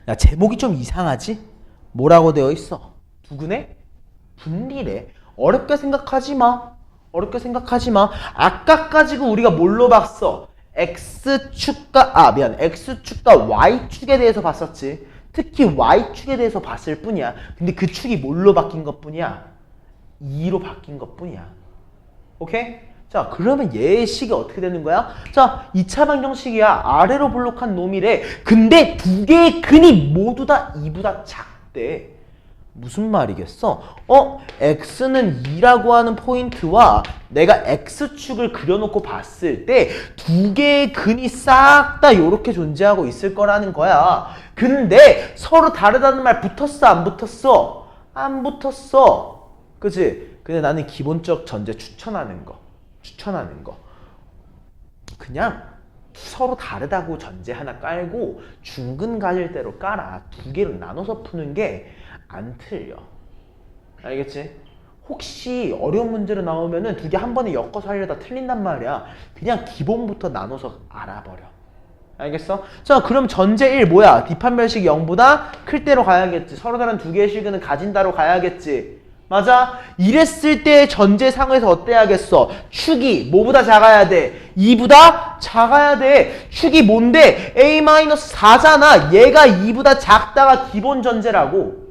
야, 제목이 좀 이상하지? 뭐라고 되어 있어? 두 근의 분리래. 어렵게 생각하지 마. 어렵게 생각하지 마. 아까까지고 우리가 뭘로 봤어? X축과 Y축에 대해서 봤었지. 특히 Y축에 대해서 봤을 뿐이야. 근데 그 축이 뭘로 바뀐 것 뿐이야? 2로 바뀐 것 뿐이야. 오케이? 자, 그러면 얘의 식이 어떻게 되는 거야? 자, 2차 방정식이야. 아래로 볼록한 놈이래. 근데 두 개의 근이 모두 다 2보다 작대. 무슨 말이겠어? x는 2라고 하는 포인트와 내가 x축을 그려놓고 봤을 때 두 개의 근이 싹 다 요렇게 존재하고 있을 거라는 거야. 근데 서로 다르다는 말 붙었어? 안 붙었어? 안 붙었어. 그치? 근데 나는 기본적 전제 추천하는 거. 그냥 서로 다르다고 전제 하나 깔고 중근 가질 대로 깔아. 두 개를 나눠서 푸는 게 안 틀려. 알겠지? 혹시 어려운 문제로 나오면은 두 개 한 번에 엮어서 하려다 틀린단 말이야. 그냥 기본부터 나눠서 알아버려. 알겠어? 자, 그럼 전제 1 뭐야? 뒷판별식이 0보다 클 때로 가야겠지. 서로 다른 두 개의 실근은 가진다로 가야겠지. 맞아? 이랬을 때 전제상에서 어때야겠어? 축이 뭐보다 작아야 돼? 2보다 작아야 돼. 축이 뭔데? A-4잖아. 얘가 2보다 작다가 기본 전제라고.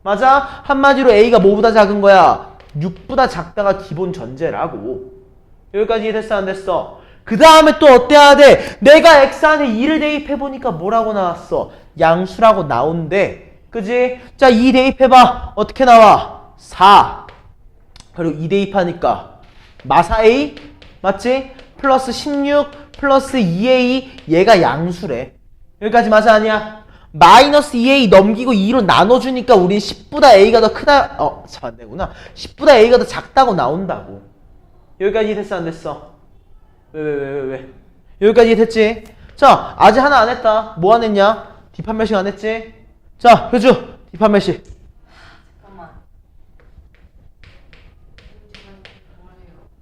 맞아? 한마디로 A가 뭐보다 작은 거야? 6보다 작다가 기본 전제라고. 여기까지 됐어, 안 됐어? 그 다음에 또 어때야 돼? 내가 X 안에 2를 대입해보니까 뭐라고 나왔어? 양수라고 나온대. 그지? 자, 2 대입해봐. 어떻게 나와? 4. 그리고 2 대입하니까 마사 A? 맞지? 플러스 16 플러스 2A. 얘가 양수래. 여기까지 맞아, 아니야? 마이너스 2A 넘기고 2로 나눠주니까 우린 10보다 A가 더 크다. 참 안 되구나. 10보다 A가 더 작다고 나온다고. 여기까지 됐어, 안 됐어? 왜? 여기까지 됐지? 자, 아직 하나 안 했다. 뭐 안 했냐? 뒷판별식 안 했지? 자, 효주, 뒷판별식. 잠깐만.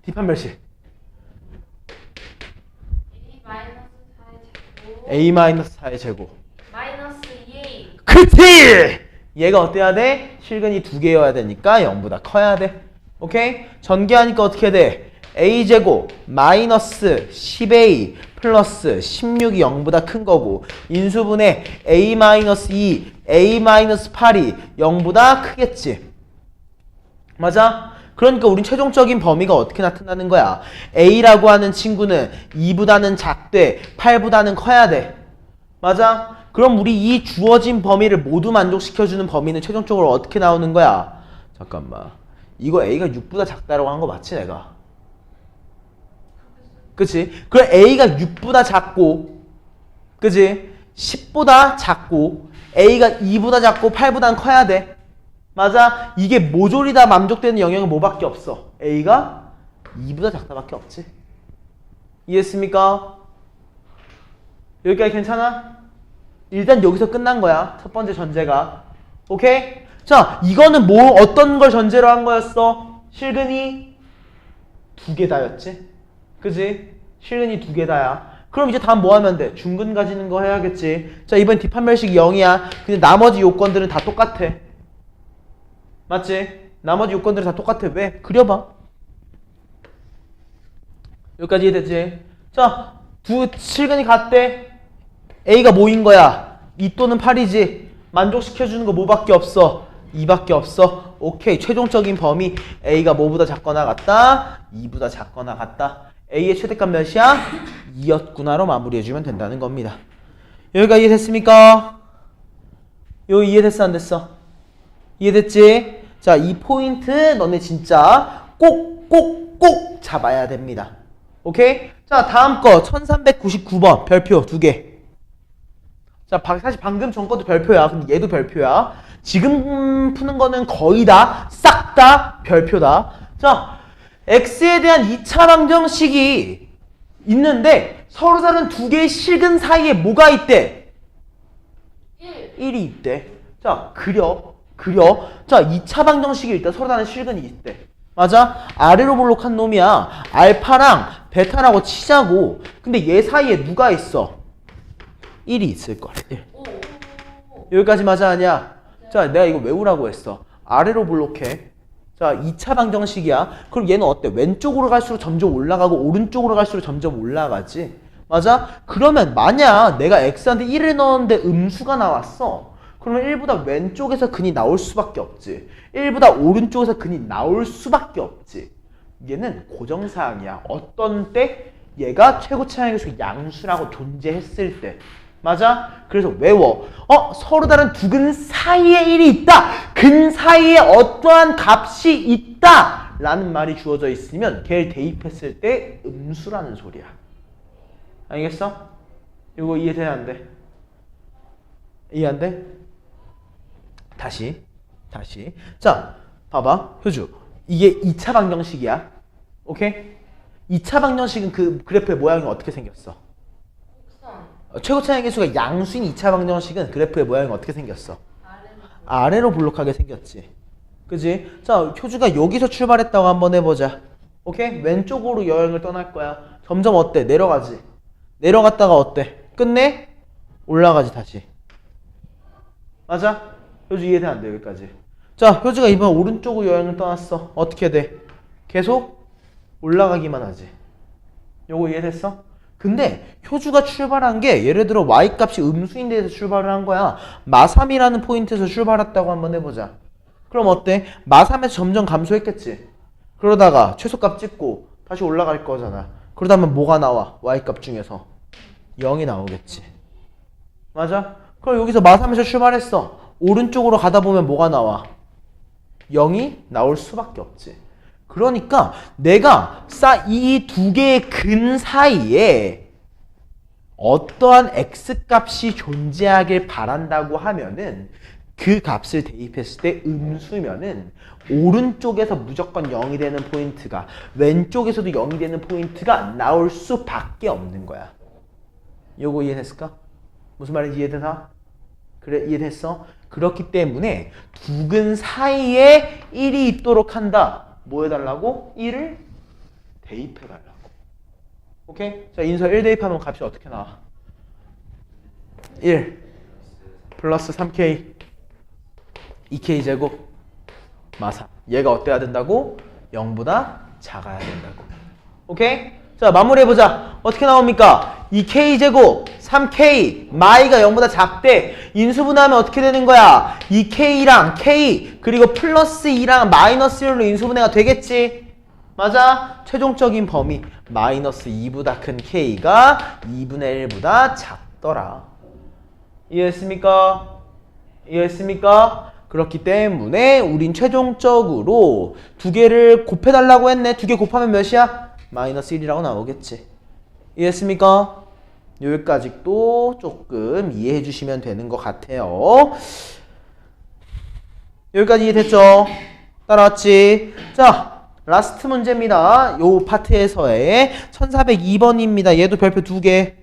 뒷판별식. A-4의 제곱 A-4의 제곱. 마이너스 2A. 그치! 얘가 어때야 돼? 실근이 두 개여야 되니까 0보다 커야 돼. 오케이? 전개하니까 어떻게 돼? A제곱 마이너스 10A 플러스 16이 0보다 큰 거고 인수분해 A-2, A-8이 0보다 크겠지. 맞아? 그러니까 우린 최종적인 범위가 어떻게 나타나는 거야? A라고 하는 친구는 2보다는 작되 8보다는 커야 돼. 맞아? 그럼 우리 이 주어진 범위를 모두 만족시켜주는 범위는 최종적으로 어떻게 나오는 거야? 잠깐만. 이거 A가 6보다 작다라고 한 거 맞지, 내가? 그치? 그럼 A가 6보다 작고, 그치? 10보다 작고, A가 2보다 작고, 8보다는 커야 돼. 맞아? 이게 모조리 다 만족되는 영역은 뭐밖에 없어? A가 2보다 작다밖에 없지. 이해했습니까? 여기까지 괜찮아? 일단 여기서 끝난 거야. 첫 번째 전제가. 오케이? 자, 이거는 뭐 어떤 걸 전제로 한 거였어? 실근이 두 개 다였지? 그지? 실근이 두 개 다야. 그럼 이제 다음 뭐 하면 돼? 중근 가지는 거 해야겠지. 자, 이번 뒷판별식이 0이야. 근데 나머지 요건들은 다 똑같아. 맞지? 나머지 요건들은 다 똑같아. 왜? 그려봐. 여기까지 이해됐지? 자, 두 실근이 같대. A가 뭐인 거야? 2 또는 8이지. 만족시켜주는 거 뭐밖에 없어? 2밖에 없어. 오케이. 최종적인 범위 A가 뭐보다 작거나 같다? 2보다 작거나 같다. A의 최대값 몇이야? 2였구나로 마무리해주면 된다는 겁니다. 여기까지 이해됐습니까? 여기 이해됐어, 안 됐어? 이해됐지? 자, 이 포인트 너네 진짜 꼭 잡아야 됩니다. 오케이? 자, 다음 거 1399번 별표 2개. 자, 사실 방금 전 것도 별표야. 근데 얘도 별표야. 지금 푸는 거는 거의 다, 싹 다 별표다. 자, x에 대한 2차 방정식이 있는데 서로 다른 두 개의 식은 사이에 뭐가 있대? 1이 있대. 자, 그려. 자, 2차 방정식일 때 서로 다른 식은이 있대. 맞아? 아래로 볼록한 놈이야. 알파랑 베타라고 치자고. 근데 얘 사이에 누가 있어? 1이 있을 거야. 1. 여기까지 맞아 아니야? 자, 내가 이거 외우라고 했어. 아래로 볼록해. 자, 2차 방정식이야. 그럼 얘는 어때? 왼쪽으로 갈수록 점점 올라가고 오른쪽으로 갈수록 점점 올라가지. 맞아? 그러면 만약 내가 x한테 1을 넣었는데 음수가 나왔어. 그러면 1보다 왼쪽에서 근이 나올 수밖에 없지. 1보다 오른쪽에서 근이 나올 수밖에 없지. 얘는 고정사항이야. 어떤 때? 얘가 최고차항의 수 양수라고 존재했을 때. 맞아? 그래서 외워. 서로 다른 두 근 사이에 1이 있다. 근 사이에 어떠한 값이 있다. 라는 말이 주어져 있으면 걔를 대입했을 때 음수라는 소리야. 알겠어? 이거 이해돼? 안 돼? 이해 안 돼? 다시. 자, 봐봐. 효주. 이게 2차 방정식이야. 오케이? 2차 방정식은 그 그래프의 모양이 어떻게 생겼어? 최고차항의 개수가 양수인 2차 방정식은 그래프의 모양이 어떻게 생겼어? 아래로 볼록하게 생겼지. 그지? 자, 효주가 여기서 출발했다고 한번 해보자. 오케이? 왼쪽으로 여행을 떠날 거야. 점점 어때? 내려가지. 내려갔다가 어때? 끝내? 올라가지 다시. 맞아? 효주 이해돼 안 돼? 여기까지. 자, 효주가 이번 오른쪽으로 여행을 떠났어. 어떻게 돼? 계속 올라가기만 하지. 요거 이해됐어? 근데 효주가 출발한 게 예를 들어 y값이 음수인 데에서 출발을 한 거야. 마3이라는 포인트에서 출발했다고 한번 해보자. 그럼 어때? 마3에서 점점 감소했겠지. 그러다가 최소값 찍고 다시 올라갈 거잖아. 그러다 보면 뭐가 나와? y값 중에서 0이 나오겠지. 맞아? 그럼 여기서 마3에서 출발했어. 오른쪽으로 가다 보면 뭐가 나와? 0이 나올 수밖에 없지. 그러니까 내가 이 두 개의 근 사이에 어떠한 x값이 존재하길 바란다고 하면은 그 값을 대입했을 때 음수면은 오른쪽에서 무조건 0이 되는 포인트가 왼쪽에서도 0이 되는 포인트가 나올 수밖에 없는 거야. 요거 이해됐을까? 무슨 말인지 이해되나? 그래, 이해됐어? 그렇기 때문에 두 근 사이에 1이 있도록 한다. 뭐 해달라고? 1을 대입해달라고. 오케이? 자, 인수 1 대입하면 값이 어떻게 나와? 1 플러스 3k 2k 제곱 마3. 얘가 어때야 된다고? 0보다 작아야 된다고. 오케이? 자, 마무리해보자. 어떻게 나옵니까? 2k 제곱 3k 마이가 0보다 작대. 인수분해하면 어떻게 되는 거야? 2k랑 k 그리고 플러스 2랑 마이너스 1로 인수분해가 되겠지? 맞아? 최종적인 범위 마이너스 2보다 큰 k가 2분의 1보다 작더라. 이해했습니까? 이해했습니까? 그렇기 때문에 우린 최종적으로 두 개를 곱해달라고 했네. 두 개 곱하면 몇이야? 마이너스 1이라고 나오겠지. 이해했습니까? 여기까지 또 조금 이해해 주시면 되는 것 같아요. 여기까지 이해됐죠? 따라왔지? 자, 라스트 문제입니다. 요 파트에서의 1402번입니다. 얘도 별표 2개.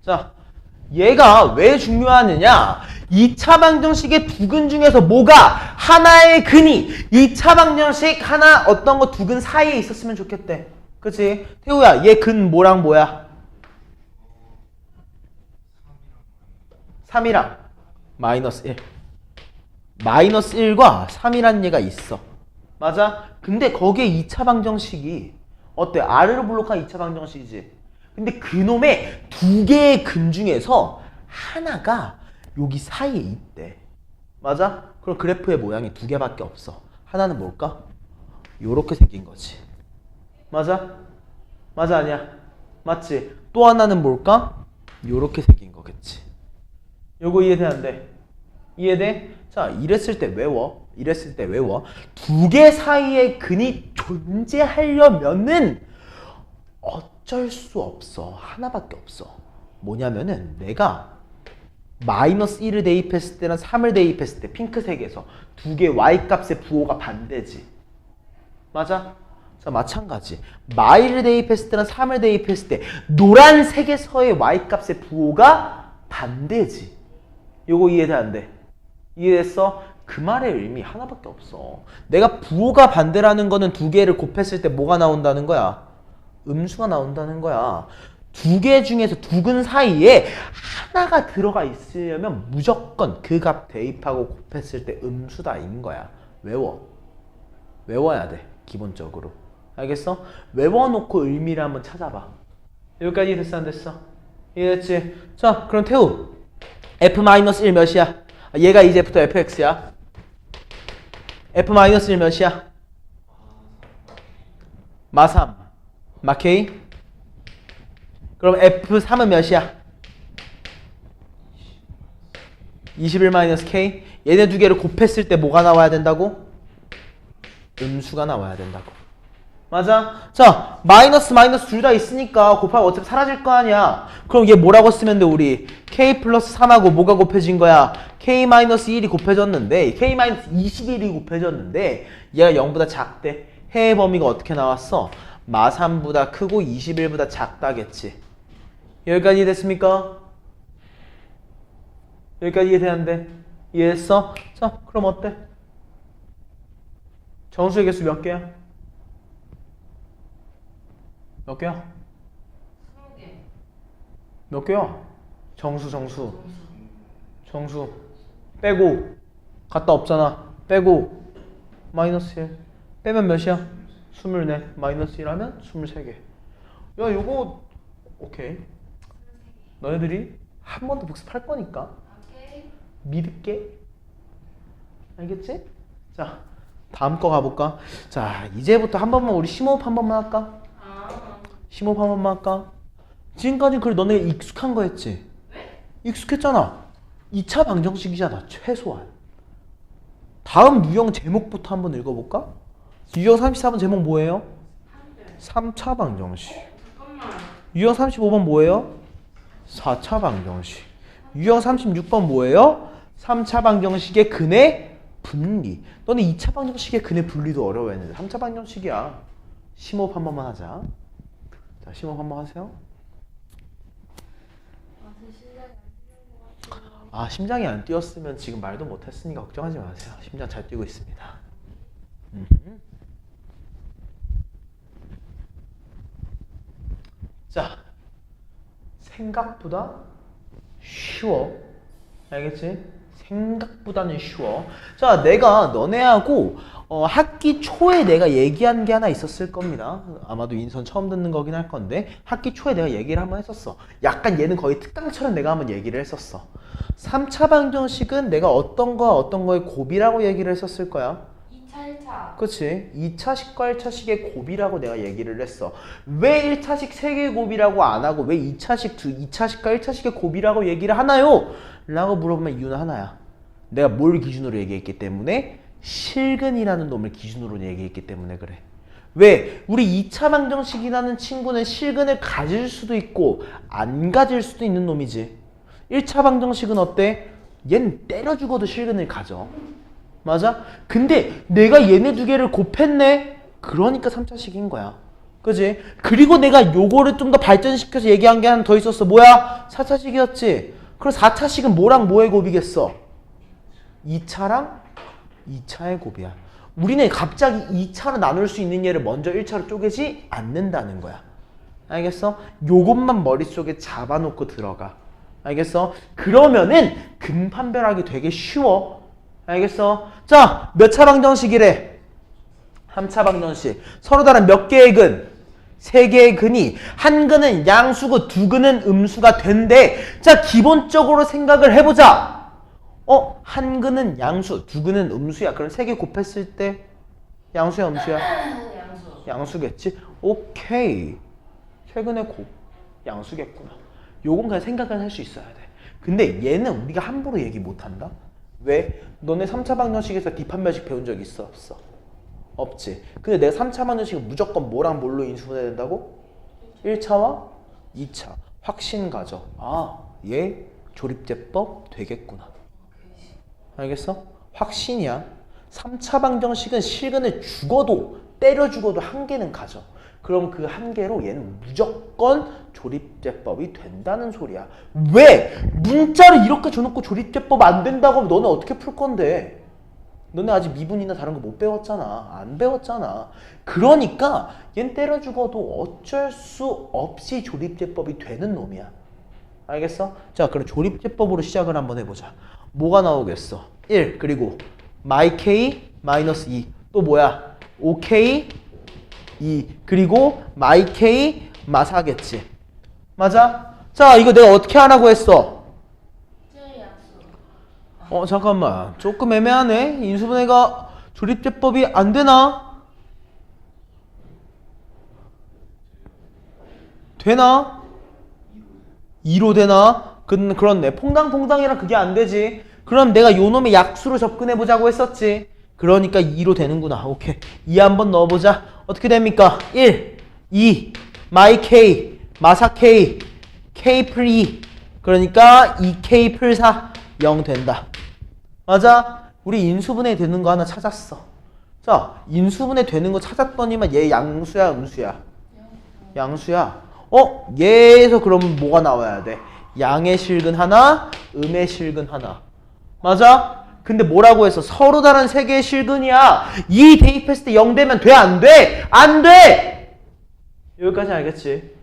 자, 얘가 왜 중요하느냐? 2차 방정식의 두 근 중에서 뭐가 하나의 근이 2차 방정식 하나 어떤 거 두 근 사이에 있었으면 좋겠대. 그치? 태우야, 얘 근 뭐랑 뭐야? 3이랑 마이너스 1. 마이너스 1과 3이란 얘가 있어. 맞아? 근데 거기에 2차 방정식이 어때? 아래로 볼록한 2차 방정식이지. 근데 그놈의 두 개의 근 중에서 하나가 여기 사이에 있대. 맞아? 그럼 그래프의 모양이 두 개밖에 없어. 하나는 뭘까? 요렇게 생긴 거지. 맞아? 맞아 아니야? 맞지? 또 하나는 뭘까? 요렇게 생긴 거겠지. 요거 이해돼 안 돼? 이해돼? 자, 이랬을 때 외워. 이랬을 때 외워. 두 개 사이에 근이 존재하려면은 어쩔 수 없어. 하나밖에 없어. 뭐냐면은 내가 마이너스 1을 대입했을 때랑 3을 대입했을 때 핑크색에서 두 개의 y값의 부호가 반대지. 맞아? 자, 마찬가지. 마이를 대입했을 때랑 3을 대입했을 때 노란색에서의 y값의 부호가 반대지. 요거 이해돼 안 돼? 이해됐어? 그 말의 의미 하나밖에 없어. 내가 부호가 반대라는 거는 두 개를 곱했을 때 뭐가 나온다는 거야? 음수가 나온다는 거야. 두 개 중에서 두 근 사이에 하나가 들어가 있으려면 무조건 그 값 대입하고 곱했을 때 음수다인 거야. 외워. 외워야 돼. 기본적으로. 알겠어? 외워놓고 의미를 한번 찾아봐. 여기까지 됐어 안 됐어? 이해됐지? 자 그럼 태우 f-1 몇이야? 얘가 이제부터 fx야. f-1 몇이야? 마3 마-k. 그럼 f3은 몇이야? 21-k. 얘네 두 개를 곱했을 때 뭐가 나와야 된다고? 음수가 나와야 된다고. 맞아? 자, 마이너스 둘 다 있으니까 곱하면 어차피 사라질 거 아니야. 그럼 얘 뭐라고 쓰면 돼 우리? k 플러스 3하고 뭐가 곱해진 거야? k 마이너스 1이 곱해졌는데 k 마이너스 21이 곱해졌는데 얘가 0보다 작대. 해의 범위가 어떻게 나왔어? 마3보다 크고 21보다 작다겠지. 여기까지 이해됐습니까? 여기까지 이해돼 안 돼? 이해했어? 자, 그럼 어때? 정수의 개수 몇 개야? 몇 개야? 20개. 몇 개야? 정수 빼고 갔다 없잖아. 빼고 마이너스 1 빼면 몇이야? 24 마이너스 1 하면 23개. 야 요거 오케이. 너희들이 한 번 더 복습할 거니까 오케이. 믿을게. 알겠지? 자 다음 거 가볼까? 자 이제부터 한 번만 우리 심호흡 한 번만 할까? 심호흡 한 번만 할까? 지금까지 그래 너네가 익숙한 거였지? 왜? 익숙했잖아. 2차 방정식이잖아 최소한. 다음 유형 제목부터 한번 읽어볼까? 유형 34번 제목 뭐예요? 3차 방정식. 잠깐만. 유형 35번 뭐예요? 4차 방정식. 유형 36번 뭐예요? 3차 방정식의 근의 분리. 너네 2차 방정식의 근의 분리도 어려워했는데 3차 방정식이야. 심호흡 한 번만 하자. 자, 심호흡 한 번 하세요. 아, 심장이 안 뛰었으면 지금 말도 못했으니까 걱정하지 마세요. 심장 잘 뛰고 있습니다. 자, 생각보다 쉬워. 알겠지? 생각보다는 쉬워. 자, 내가 너네하고 학기 초에 내가 얘기한 게 하나 있었을 겁니다. 아마도 인선 처음 듣는 거긴 할 건데 학기 초에 내가 얘기를 한번 했었어. 약간 얘는 거의 특강처럼 내가 한번 얘기를 했었어. 3차 방정식은 내가 어떤 거의 곱이라고 얘기를 했었을 거야. 2차, 1차. 그치? 2차식과 1차식의 곱이라고 내가 얘기를 했어. 왜 1차식 3개의 곱이라고 안 하고 왜 2차식과 1차식의 곱이라고 얘기를 하나요? 라고 물어보면 이유는 하나야. 내가 뭘 기준으로 얘기했기 때문에? 실근이라는 놈을 기준으로 얘기했기 때문에 그래. 왜? 우리 2차 방정식이라는 친구는 실근을 가질 수도 있고 안 가질 수도 있는 놈이지. 1차 방정식은 어때? 얜 때려 죽어도 실근을 가져. 맞아? 근데 내가 얘네 두 개를 곱했네? 그러니까 3차식인 거야. 그지? 그리고 내가 요거를 좀 더 발전시켜서 얘기한 게 하나 더 있었어. 뭐야? 4차식이었지? 그럼 4차식은 뭐랑 뭐의 곱이겠어? 2차랑 2차의 곱이야. 우리는 갑자기 2차로 나눌 수 있는 얘를 먼저 1차로 쪼개지 않는다는 거야. 알겠어? 요것만 머릿속에 잡아놓고 들어가. 알겠어? 그러면은 근판별하기 되게 쉬워. 알겠어? 자, 몇 차 방정식이래? 3차 방정식. 서로 다른 몇 개의 근? 3개의 근이 한 근은 양수고 두 근은 음수가 된대. 자, 기본적으로 생각을 해보자. 한 근은 양수, 두 근은 음수야. 그럼 3개 곱했을 때 양수야, 음수야? 양수. 양수겠지? 오케이. 최근에 곱 양수겠구나. 요건 그냥 생각은 할 수 있어야 돼. 근데 얘는 우리가 함부로 얘기 못한다? 왜? 너네 3차 방정식에서 뒷판별식 배운 적 있어? 없어? 없지. 근데 내가 3차 방정식은 무조건 뭐랑 뭘로 인수분해 된다고? 1차와 2차 확신 가져. 아, 얘 조립제법 되겠구나. 알겠어? 확신이야. 3차 방정식은 실근을 죽어도 때려 죽어도 한 개는 가져. 그럼 그 한 개로 얘는 무조건 조립제법이 된다는 소리야. 왜? 문자를 이렇게 줘놓고 조립제법 안 된다고 하면 너네 어떻게 풀 건데? 너네 아직 미분이나 다른 거 못 배웠잖아. 안 배웠잖아. 그러니까 얜 때려 죽어도 어쩔 수 없이 조립제법이 되는 놈이야. 알겠어? 자, 그럼 조립제법으로 시작을 한번 해보자. 뭐가 나오겠어? 1 그리고 마이k 마이너스 2 또 뭐야? ok 2 그리고 마이k 마사겠지. 맞아? 자, 이거 내가 어떻게 하라고 했어? 제 약수. 잠깐만. 조금 애매하네. 인수분해가 조립제법이 안 되나? 되나? 2로 되나? 그렇네. 퐁당퐁당이라 그게 안 되지. 그럼 내가 요 놈의 약수로 접근해 보자고 했었지. 그러니까 2로 되는구나. 오케이. 2 한번 넣어보자. 어떻게 됩니까? 1, 2, 마이 K, 마사 K, K 풀 2. 그러니까 2K 풀 4, 0 된다. 맞아? 우리 인수분해 되는 거 하나 찾았어. 자, 인수분해 되는 거 찾았더니만 얘 양수야, 음수야? 양수야. 얘에서 그럼 뭐가 나와야 돼? 양의 실근 하나, 음의 실근 하나. 맞아? 근데 뭐라고 했어? 서로 다른 세 개의 실근이야. 2 대입했을 때 0 되면 돼? 안 돼? 안 돼! 여기까지 알겠지?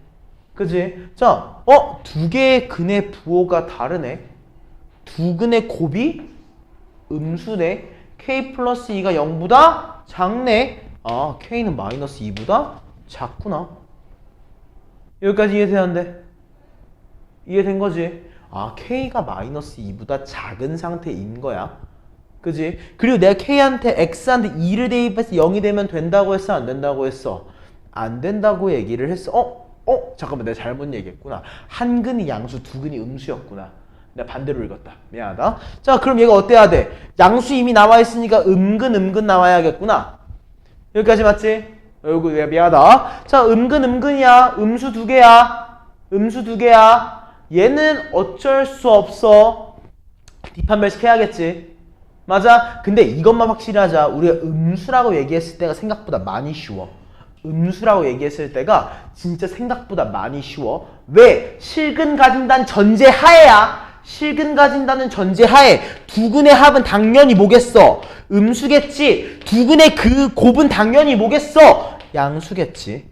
그지? 자, 두 개의 근의 부호가 다르네. 두 근의 곱이 음수네. k 플러스 2가 0보다 작네. 아, k는 마이너스 2보다 작구나. 여기까지 이해되는데? 이해된 거지? 아, k가 마이너스 2보다 작은 상태인 거야. 그지? 그리고 내가 k한테 x한테 2를 대입해서 0이 되면 된다고 했어? 안 된다고 했어? 안 된다고 얘기를 했어. 잠깐만, 내가 잘못 얘기했구나. 한 근이 양수, 두 근이 음수였구나. 내가 반대로 읽었다. 미안하다. 자, 그럼 얘가 어때야 돼? 양수 이미 나와 있으니까 음근 나와야겠구나. 여기까지 맞지? 여기 내가 미안하다. 자, 음근이야. 음수 두 개야. 음수 두 개야. 얘는 어쩔 수 없어. 뒷판별식 해야겠지. 맞아? 근데 이것만 확실히 하자. 우리가 음수라고 얘기했을 때가 생각보다 많이 쉬워. 음수라고 얘기했을 때가 진짜 생각보다 많이 쉬워. 왜? 실근 가진다는 전제하에야. 실근 가진다는 전제하에 두 근의 합은 당연히 뭐겠어? 음수겠지. 두 근의 그 곱은 당연히 뭐겠어? 양수겠지.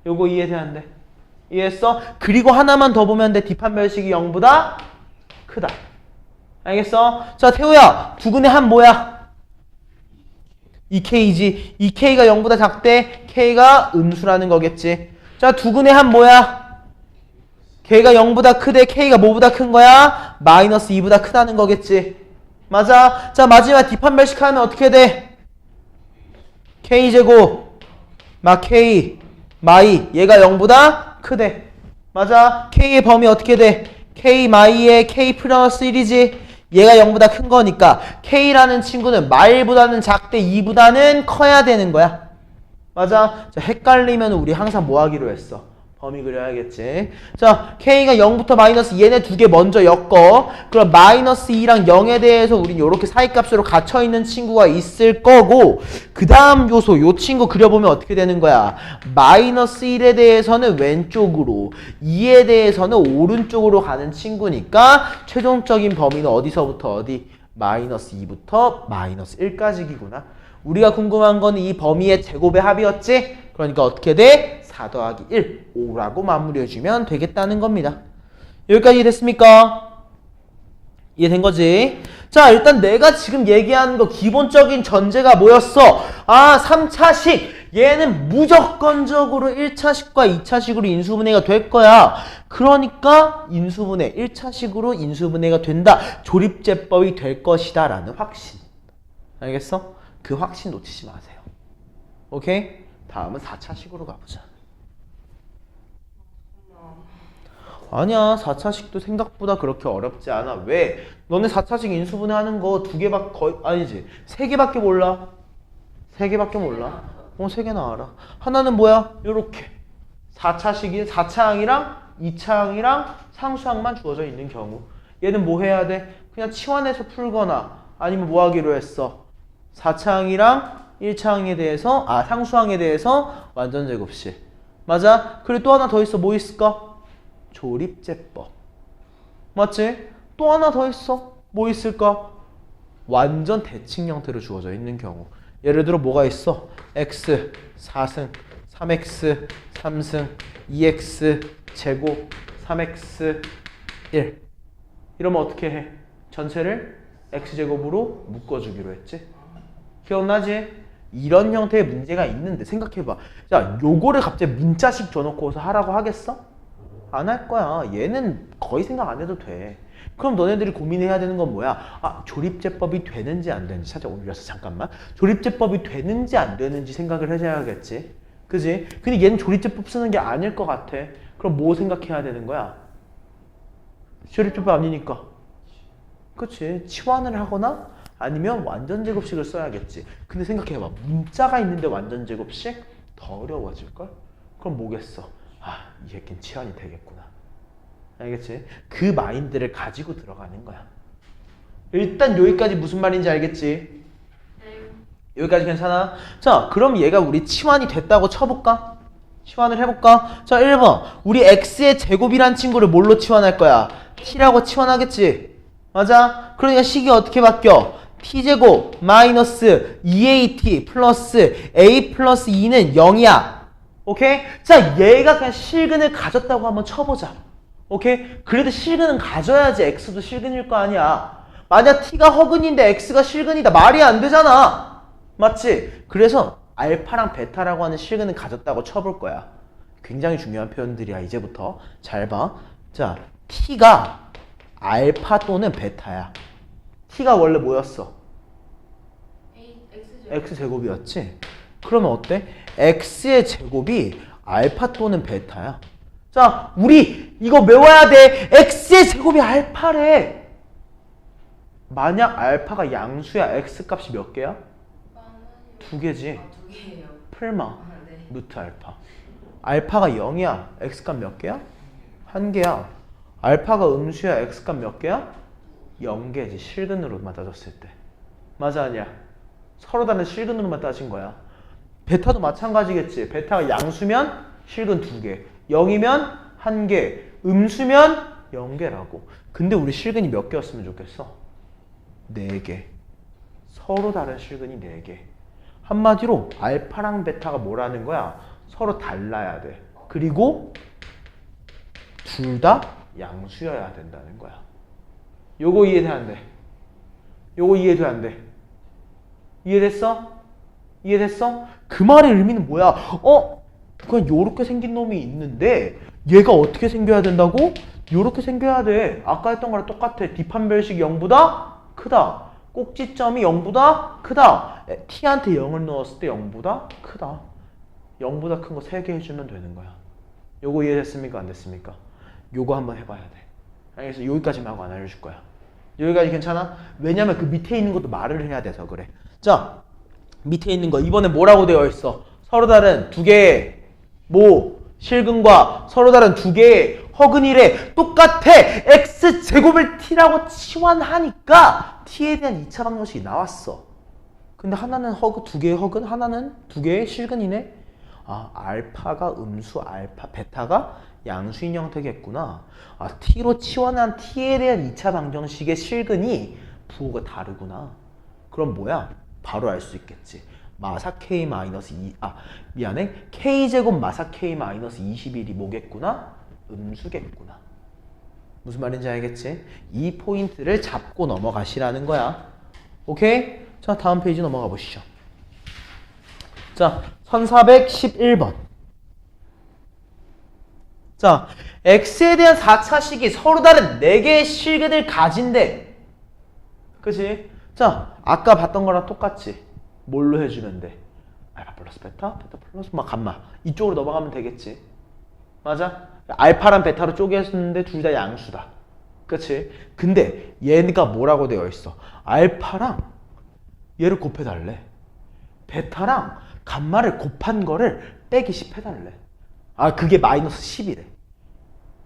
요거 이해되는데? 이해했어? 그리고 하나만 더 보면 돼. 뒷판별식이 0보다 크다. 알겠어? 자, 태우야. 두 근의 합 뭐야? 2K지. 2K가 0보다 작대. K가 음수라는 거겠지. 자, 두 근의 합 뭐야? K가 0보다 크대. K가 뭐보다 큰 거야? 마이너스 2보다 크다는 거겠지. 맞아? 자, 마지막 뒷판별식 하면 어떻게 돼? K제곱 마 K 마이 얘가 0보다 크대. 맞아? K의 범위 어떻게 돼? K 마이에 K 플러스 1이지. 얘가 0보다 큰 거니까 K라는 친구는 마일보다는 작대 2보다는 커야 되는 거야. 맞아? 자, 헷갈리면 우리 항상 뭐 하기로 했어? 범위 그려야겠지. 자, K가 0부터 마이너스 얘네 두 개 먼저 엮어. 그럼 마이너스 2랑 0에 대해서 우린 요렇게 사이값으로 갇혀있는 친구가 있을 거고, 그 다음 요소 요 친구 그려보면 어떻게 되는 거야? 마이너스 1에 대해서는 왼쪽으로, 2에 대해서는 오른쪽으로 가는 친구니까 최종적인 범위는 어디서부터 어디? 마이너스 2부터 마이너스 1까지기구나. 우리가 궁금한 거는 이 범위의 제곱의 합이었지? 그러니까 어떻게 돼? 4 더하기 1, 5라고 마무리해주면 되겠다는 겁니다. 여기까지 이해됐습니까? 이해된 거지? 자, 일단 내가 지금 얘기하는 거 기본적인 전제가 뭐였어? 아, 3차식! 얘는 무조건적으로 1차식과 2차식으로 인수분해가 될 거야. 그러니까 인수분해, 1차식으로 인수분해가 된다. 조립제법이 될 것이다 라는 확신. 알겠어? 그 확신 놓치지 마세요. 오케이? 다음은 4차식으로 가보자. 아니야, 4차식도 생각보다 그렇게 어렵지 않아. 왜? 너네 4차식 인수분해 하는 거 2개밖에 거의 아니지. 3개밖에 몰라. 3개밖에 몰라. 3개나 알아. 하나는 뭐야? 요렇게 4차항이랑 2차항이랑 상수항만 주어져 있는 경우. 얘는 뭐 해야 돼? 그냥 치환해서 풀거나 아니면 뭐 하기로 했어? 4차항이랑 1차항에 대해서 상수항에 대해서 완전 제곱식. 맞아? 그리고 또 하나 더 있어. 뭐 있을까? 조립제법. 맞지? 또 하나 더 있어. 뭐 있을까? 완전 대칭 형태로 주어져 있는 경우. 예를 들어 뭐가 있어? x 4승, 3x 3승, 2x 제곱, 3x 1. 이러면 어떻게 해? 전체를 x제곱으로 묶어주기로 했지? 기억나지? 이런 형태의 문제가 있는데 생각해봐. 자, 요거를 갑자기 문자식 줘놓고서 하라고 하겠어? 안 할 거야. 얘는 거의 생각 안 해도 돼. 그럼 너네들이 고민해야 되는 건 뭐야? 조립제법이 되는지 안 되는지. 살짝 올려서 잠깐만. 조립제법이 되는지 안 되는지 생각을 해줘야겠지. 그지? 근데 얘는 조립제법 쓰는 게 아닐 것 같아. 그럼 뭐 생각해야 되는 거야? 조립제법 아니니까. 그치? 치환을 하거나 아니면 완전 제곱식을 써야겠지. 근데 생각해봐. 문자가 있는데 완전 제곱식? 더 어려워질걸? 그럼 뭐겠어? 이 새끼는 치환이 되겠구나. 알겠지? 그 마인드를 가지고 들어가는 거야. 일단 여기까지 무슨 말인지 알겠지? 네. 여기까지 괜찮아? 자, 그럼 얘가 우리 치환이 됐다고 쳐볼까? 치환을 해볼까? 자, 1번. 우리 x의 제곱이란 친구를 뭘로 치환할 거야? t라고 치환하겠지? 맞아? 그러니까 식이 어떻게 바뀌어? t제곱 마이너스 2at 플러스 a 플러스 2는 0이야. 오케이? 자, 얘가 그냥 실근을 가졌다고 한번 쳐보자. 오케이? 그래도 실근은 가져야지 x도 실근일 거 아니야. 만약 t가 허근인데 x가 실근이다. 말이 안 되잖아. 맞지? 그래서 알파랑 베타라고 하는 실근은 가졌다고 쳐볼 거야. 굉장히 중요한 표현들이야. 이제부터 잘 봐. 자, t가 알파 또는 베타야. t가 원래 뭐였어? x제곱이었지? 그러면 어때? x의 제곱이 알파 또는 베타야. 자, 우리 이거 외워야 돼. x의 제곱이 알파래. 만약 알파가 양수야. x 값이 몇 개야? 두 개지. 두 개예요. 풀마. 네. 루트 알파. 알파가 0이야. x 값 몇 개야? 한 개야. 알파가 음수야. x 값 몇 개야? 0개지. 실근으로만 따졌을 때. 맞아 아니야? 서로 다른 실근으로만 따진 거야. 베타도 마찬가지겠지. 베타가 양수면 실근 2개, 0이면 1개, 음수면 0개라고. 근데 우리 실근이 몇 개였으면 좋겠어? 4개. 서로 다른 실근이 4개. 한마디로 알파랑 베타가 뭐라는 거야? 서로 달라야 돼. 그리고 둘 다 양수여야 된다는 거야. 요거 이해돼 안 돼? 요거 이해돼 안 돼? 이해됐어? 이해됐어? 그 말의 의미는 뭐야? 그냥 요렇게 생긴 놈이 있는데 얘가 어떻게 생겨야 된다고? 요렇게 생겨야 돼. 아까 했던 거랑 똑같아. 뒷판별식이 0보다 크다. 꼭지점이 0보다 크다. t한테 0을 넣었을 때 0보다 크다. 0보다 큰 거 3개 해주면 되는 거야. 요거 이해됐습니까? 안 됐습니까? 요거 한번 해봐야 돼. 알겠어? 여기까지만 하고 안 알려줄 거야. 여기까지 괜찮아? 왜냐면 그 밑에 있는 것도 말을 해야 돼서 그래. 자, 밑에 있는 거 이번에 뭐라고 되어 있어? 서로 다른 두 개의 실근과 서로 다른 두 개의 허근이래. 똑같아. x제곱을 t라고 치환하니까 t에 대한 2차 방정식이 나왔어. 근데 하나는 두 개의 허근, 하나는 두 개의 실근이네. 알파가 음수, 베타가 양수인 형태겠구나. t로 치환한 t에 대한 2차 방정식의 실근이 부호가 다르구나. 그럼 뭐야? 바로 알 수 있겠지. 마사 k 마이너스 2, 미안해. k제곱 마사 k 마이너스 21이 뭐겠구나? 음수겠구나. 무슨 말인지 알겠지? 이 포인트를 잡고 넘어가시라는 거야. 오케이? 자, 다음 페이지 넘어가 보시죠. 자, 1411번. 자, x에 대한 4차식이 서로 다른 4개의 실근을 가진대. 그치? 자, 아까 봤던 거랑 똑같지? 뭘로 해주면 돼? 알파 플러스 베타, 베타 플러스 감마. 이쪽으로 넘어가면 되겠지? 맞아? 알파랑 베타로 쪼개졌는데 둘 다 양수다. 그치? 근데 얘가 뭐라고 되어 있어? 알파랑 얘를 곱해달래. 베타랑 감마를 곱한 거를 빼기 10 해달래. 아, 그게 마이너스 10이래.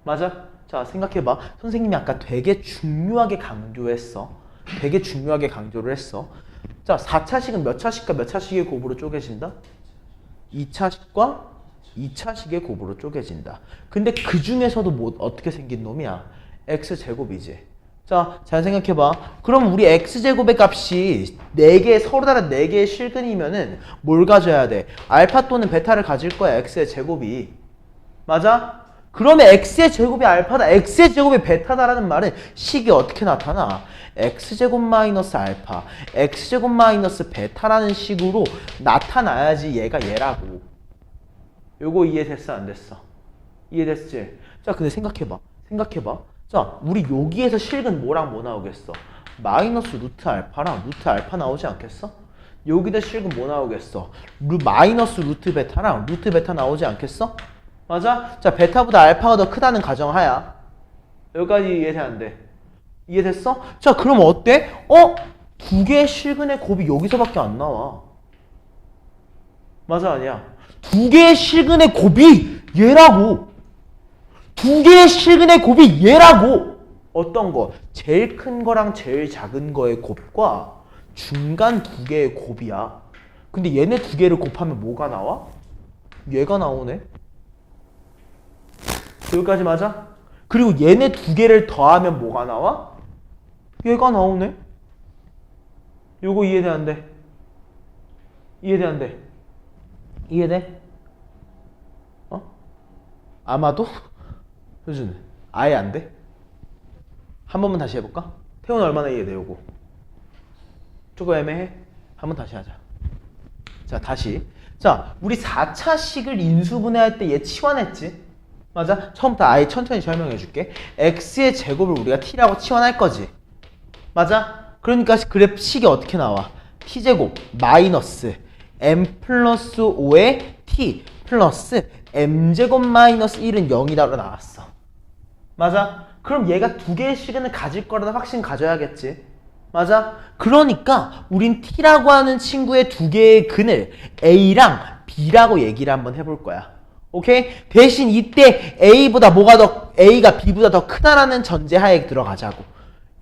맞아? 자, 생각해봐. 선생님이 아까 되게 중요하게 강조했어. 되게 중요하게 강조를 했어. 자, 4차식은 몇 차식과 몇 차식의 곱으로 쪼개진다? 2차식과 2차식의 곱으로 쪼개진다. 근데 그 중에서도 뭐 어떻게 생긴 놈이야? x제곱이지. 자, 잘 생각해봐. 그럼 우리 x제곱의 값이 4개, 서로 다른 4개의 실근이면은 뭘 가져야 돼? 알파 또는 베타를 가질 거야, x의 제곱이. 맞아? 그러면 x의 제곱이 알파다, x의 제곱이 베타다라는 말은 식이 어떻게 나타나? x제곱 마이너스 알파, x제곱 마이너스 베타라는 식으로 나타나야지 얘가 얘라고. 요거 이해됐어, 안 됐어? 이해됐지? 자, 근데 생각해봐. 자, 우리 여기에서 실근 뭐랑 뭐 나오겠어? 마이너스 루트 알파랑 루트 알파 나오지 않겠어? 여기다 실근 뭐 나오겠어? 마이너스 루트 베타랑 루트 베타 나오지 않겠어? 맞아? 자, 베타보다 알파가 더 크다는 가정하야. 여기까지 이해돼, 안 돼? 이해됐어? 자, 그럼 어때? 두 개의 실근의 곱이 여기서밖에 안 나와. 맞아, 아니야? 두 개의 실근의 곱이 얘라고. 두 개의 실근의 곱이 얘라고. 어떤 거? 제일 큰 거랑 제일 작은 거의 곱과 중간 두 개의 곱이야. 근데 얘네 두 개를 곱하면 뭐가 나와? 얘가 나오네. 여기까지 맞아? 그리고 얘네 두 개를 더하면 뭐가 나와? 얘가 나오네. 요거 이해돼, 안 돼? 이해돼, 안 돼? 이해돼? 아마도? 효준은 아예 안 돼? 한 번만 다시 해볼까? 태훈 얼마나 이해돼, 요거? 조금 애매해? 한 번 다시 하자. 자, 다시. 자, 우리 4차식을 인수분해할 때 얘 치환했지? 맞아? 처음부터 아예 천천히 설명해 줄게. x의 제곱을 우리가 t라고 치환할 거지. 맞아? 그러니까 그래프식이 어떻게 나와? t제곱 마이너스 m 플러스 5의 t 플러스 m제곱 마이너스 1은 0이다로 나왔어. 맞아? 그럼 얘가 두 개의 시간을 가질 거라는 확신 가져야겠지. 맞아? 그러니까 우린 t라고 하는 친구의 두 개의 근을 a랑 b라고 얘기를 한번 해볼 거야. 오케이? 대신 이때 A가 B보다 더 크다라는 전제하에 들어가자고.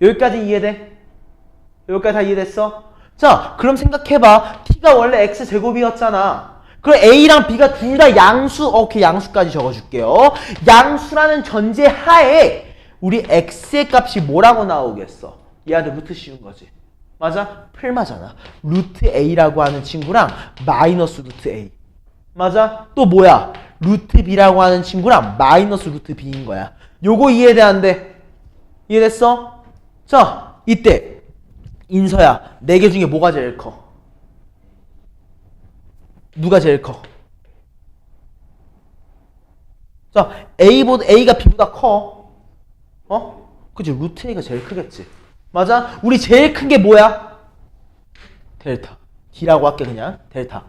여기까지 이해돼? 여기까지 다 이해됐어? 자, 그럼 생각해봐. T가 원래 X제곱이었잖아. 그럼 A랑 B가 둘 다 양수, 오케이, 양수까지 적어줄게요. 양수라는 전제하에 우리 X의 값이 뭐라고 나오겠어? 얘한테 루트 씌운 거지. 맞아? 풀마잖아. 루트 A라고 하는 친구랑 마이너스 루트 A. 맞아? 또 뭐야? 루트 B라고 하는 친구랑 마이너스 루트 B인 거야. 요거 이해돼, 안 돼? 이해됐어? 자, 이때 인서야, 4개 중에 뭐가 제일 커? 누가 제일 커? 자, A가 B보다 커. 그치? 루트 A가 제일 크겠지. 맞아? 우리 제일 큰 게 뭐야? 델타. D라고 할게, 그냥. 델타.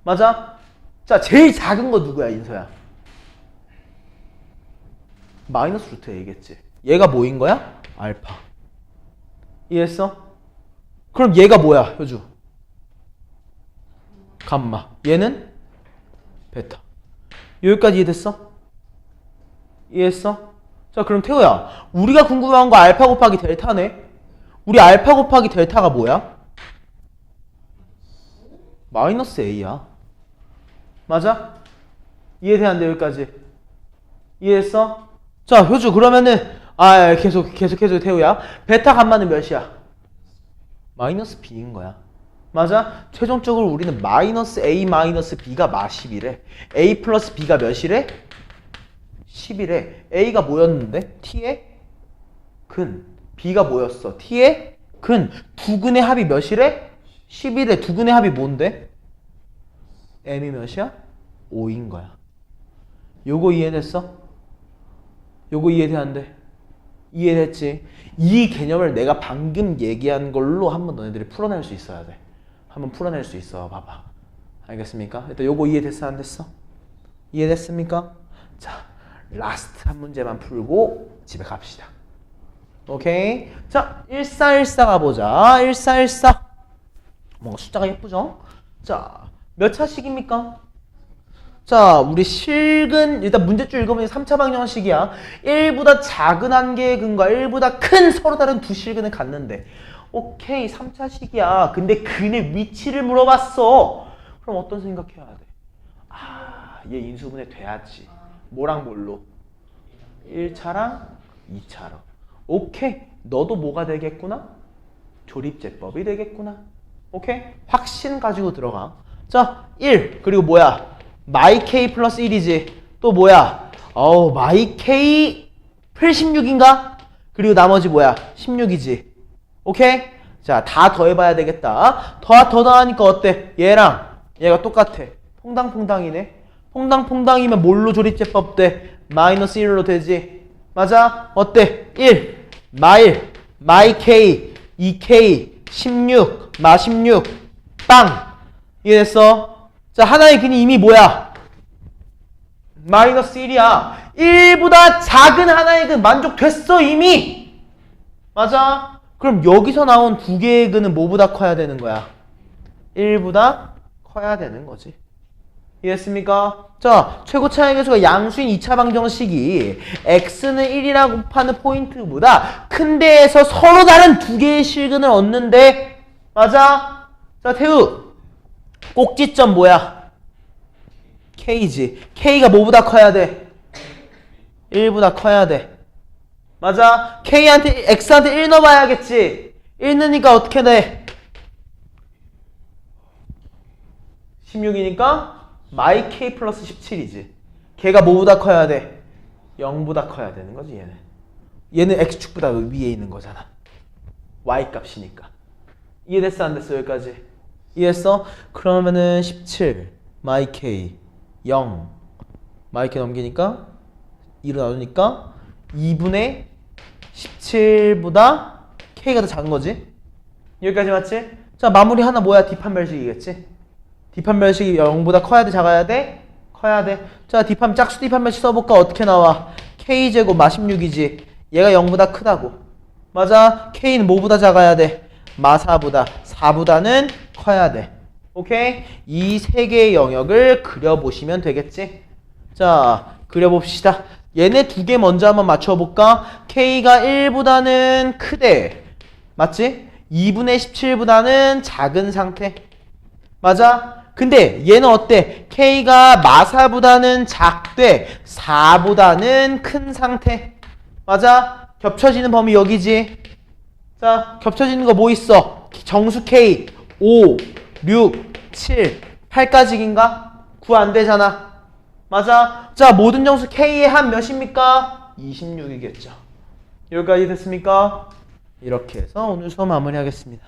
맞아? 자, 제일 작은 거 누구야, 인서야? 마이너스 루트 A겠지. 얘가 뭐인 거야? 알파. 이해했어? 그럼 얘가 뭐야, 효주? 감마. 얘는 베타. 여기까지 이해됐어? 이해했어? 자, 그럼 태호야, 우리가 궁금한 거 알파 곱하기 델타네. 우리 알파 곱하기 델타가 뭐야? 마이너스 A야. 맞아? 이해돼, 안 돼? 여기까지 이해했어? 자, 효주, 그러면은 계속해줘, 태우야. 베타 감마는 몇이야? 마이너스 B인 거야. 맞아? 최종적으로 우리는 마이너스 A 마이너스 B가 마 10이래. A 플러스 B가 몇이래? 10이래. A가 뭐였는데? T의 근. B가 뭐였어? T의 근. 두 근의 합이 몇이래? 10이래. 두 근의 합이 뭔데? M이 몇이야? 5인 거야. 요거 이해됐어? 요거 이해돼, 안 돼? 이해됐지? 이 개념을 내가 방금 얘기한 걸로 한번 너네들이 풀어낼 수 있어야 돼. 한번 풀어낼 수 있어. 봐봐. 알겠습니까? 일단 요거 이해됐어, 안 됐어? 이해됐습니까? 자, 라스트 한 문제만 풀고 집에 갑시다. 오케이? 자, 1414 가보자. 1414. 뭔가 숫자가 예쁘죠? 자, 몇 차식입니까? 자, 우리 실근 일단 문제줄 읽어보니 3차 방정식이야. 1보다 작은 한 개의 근과 1보다 큰 서로 다른 두 실근을 갖는데 오케이 3차식이야. 근데 근의 위치를 물어봤어. 그럼 어떤 생각해야 돼? 아, 얘 인수분해 돼야지. 뭐랑 뭘로? 1차랑 2차로. 오케이. 너도 뭐가 되겠구나? 조립제법이 되겠구나. 오케이? 확신 가지고 들어가. 자, 1. 그리고 뭐야? 마이 K 플러스 1이지. 또 뭐야? 마이 K 풀 16인가? 그리고 나머지 뭐야? 16이지. 오케이? 자, 다 더해봐야 되겠다. 더하니까 어때? 얘랑 얘가 똑같아. 퐁당퐁당이네. 퐁당퐁당이면 뭘로 조립제법 돼? 마이너스 1로 되지. 맞아? 어때? 1, 마이 K, 2K, 16, 마 16, 빵! 이해됐어? 자, 하나의 근이 이미 뭐야? 마이너스 1이야. 1보다 작은 하나의 근 만족됐어, 이미! 맞아? 그럼 여기서 나온 두 개의 근은 뭐보다 커야 되는 거야? 1보다 커야 되는 거지. 이해했습니까? 자, 최고 차이 계수가 양수인 2차 방정식이 x는 1이라고 곱하는 포인트보다 큰 데에서 서로 다른 두 개의 실근을 얻는데 맞아? 자, 태우 꼭지점 뭐야? k지. k가 뭐보다 커야 돼? 1보다 커야 돼. 맞아? x한테 1 넣어봐야겠지. 1 넣으니까 어떻게 돼? 16이니까 마이 k 플러스 17이지. 걔가 뭐보다 커야 돼? 0보다 커야 되는 거지 얘는. 얘는 x축보다 위에 있는 거잖아. y 값이니까. 이해됐어 안 됐어 여기까지? 이해했어? 그러면은 17 마이 k 0 마이 k 넘기니까 2로 나누니까 2분의 17보다 k가 더 작은 거지? 여기까지 맞지? 자, 마무리 하나 뭐야? 뒷판별식이겠지? 뒷판별식이 0보다 커야 돼? 작아야 돼? 커야 돼. 자, 짝수 뒷판별식 써볼까? 어떻게 나와? k제곱 마 16이지. 얘가 0보다 크다고. 맞아? k는 뭐보다 작아야 돼? 마 4보다. 4보다는 커야 돼. 오케이? 이 세 개의 영역을 그려보시면 되겠지? 자, 그려봅시다. 얘네 두 개 먼저 한번 맞춰볼까? k가 1보다는 크대. 맞지? 2분의 17보다는 작은 상태. 맞아? 근데 얘는 어때? k가 마4보다는 작대. 4보다는 큰 상태. 맞아? 겹쳐지는 범위 여기지? 자, 겹쳐지는 거 뭐 있어? 정수 k 5, 6, 7, 8까지인가? 9 안 되잖아. 맞아? 자, 모든 정수 k의 한 몇입니까? 26이겠죠. 여기까지 됐습니까? 이렇게 해서 오늘 수업 마무리하겠습니다.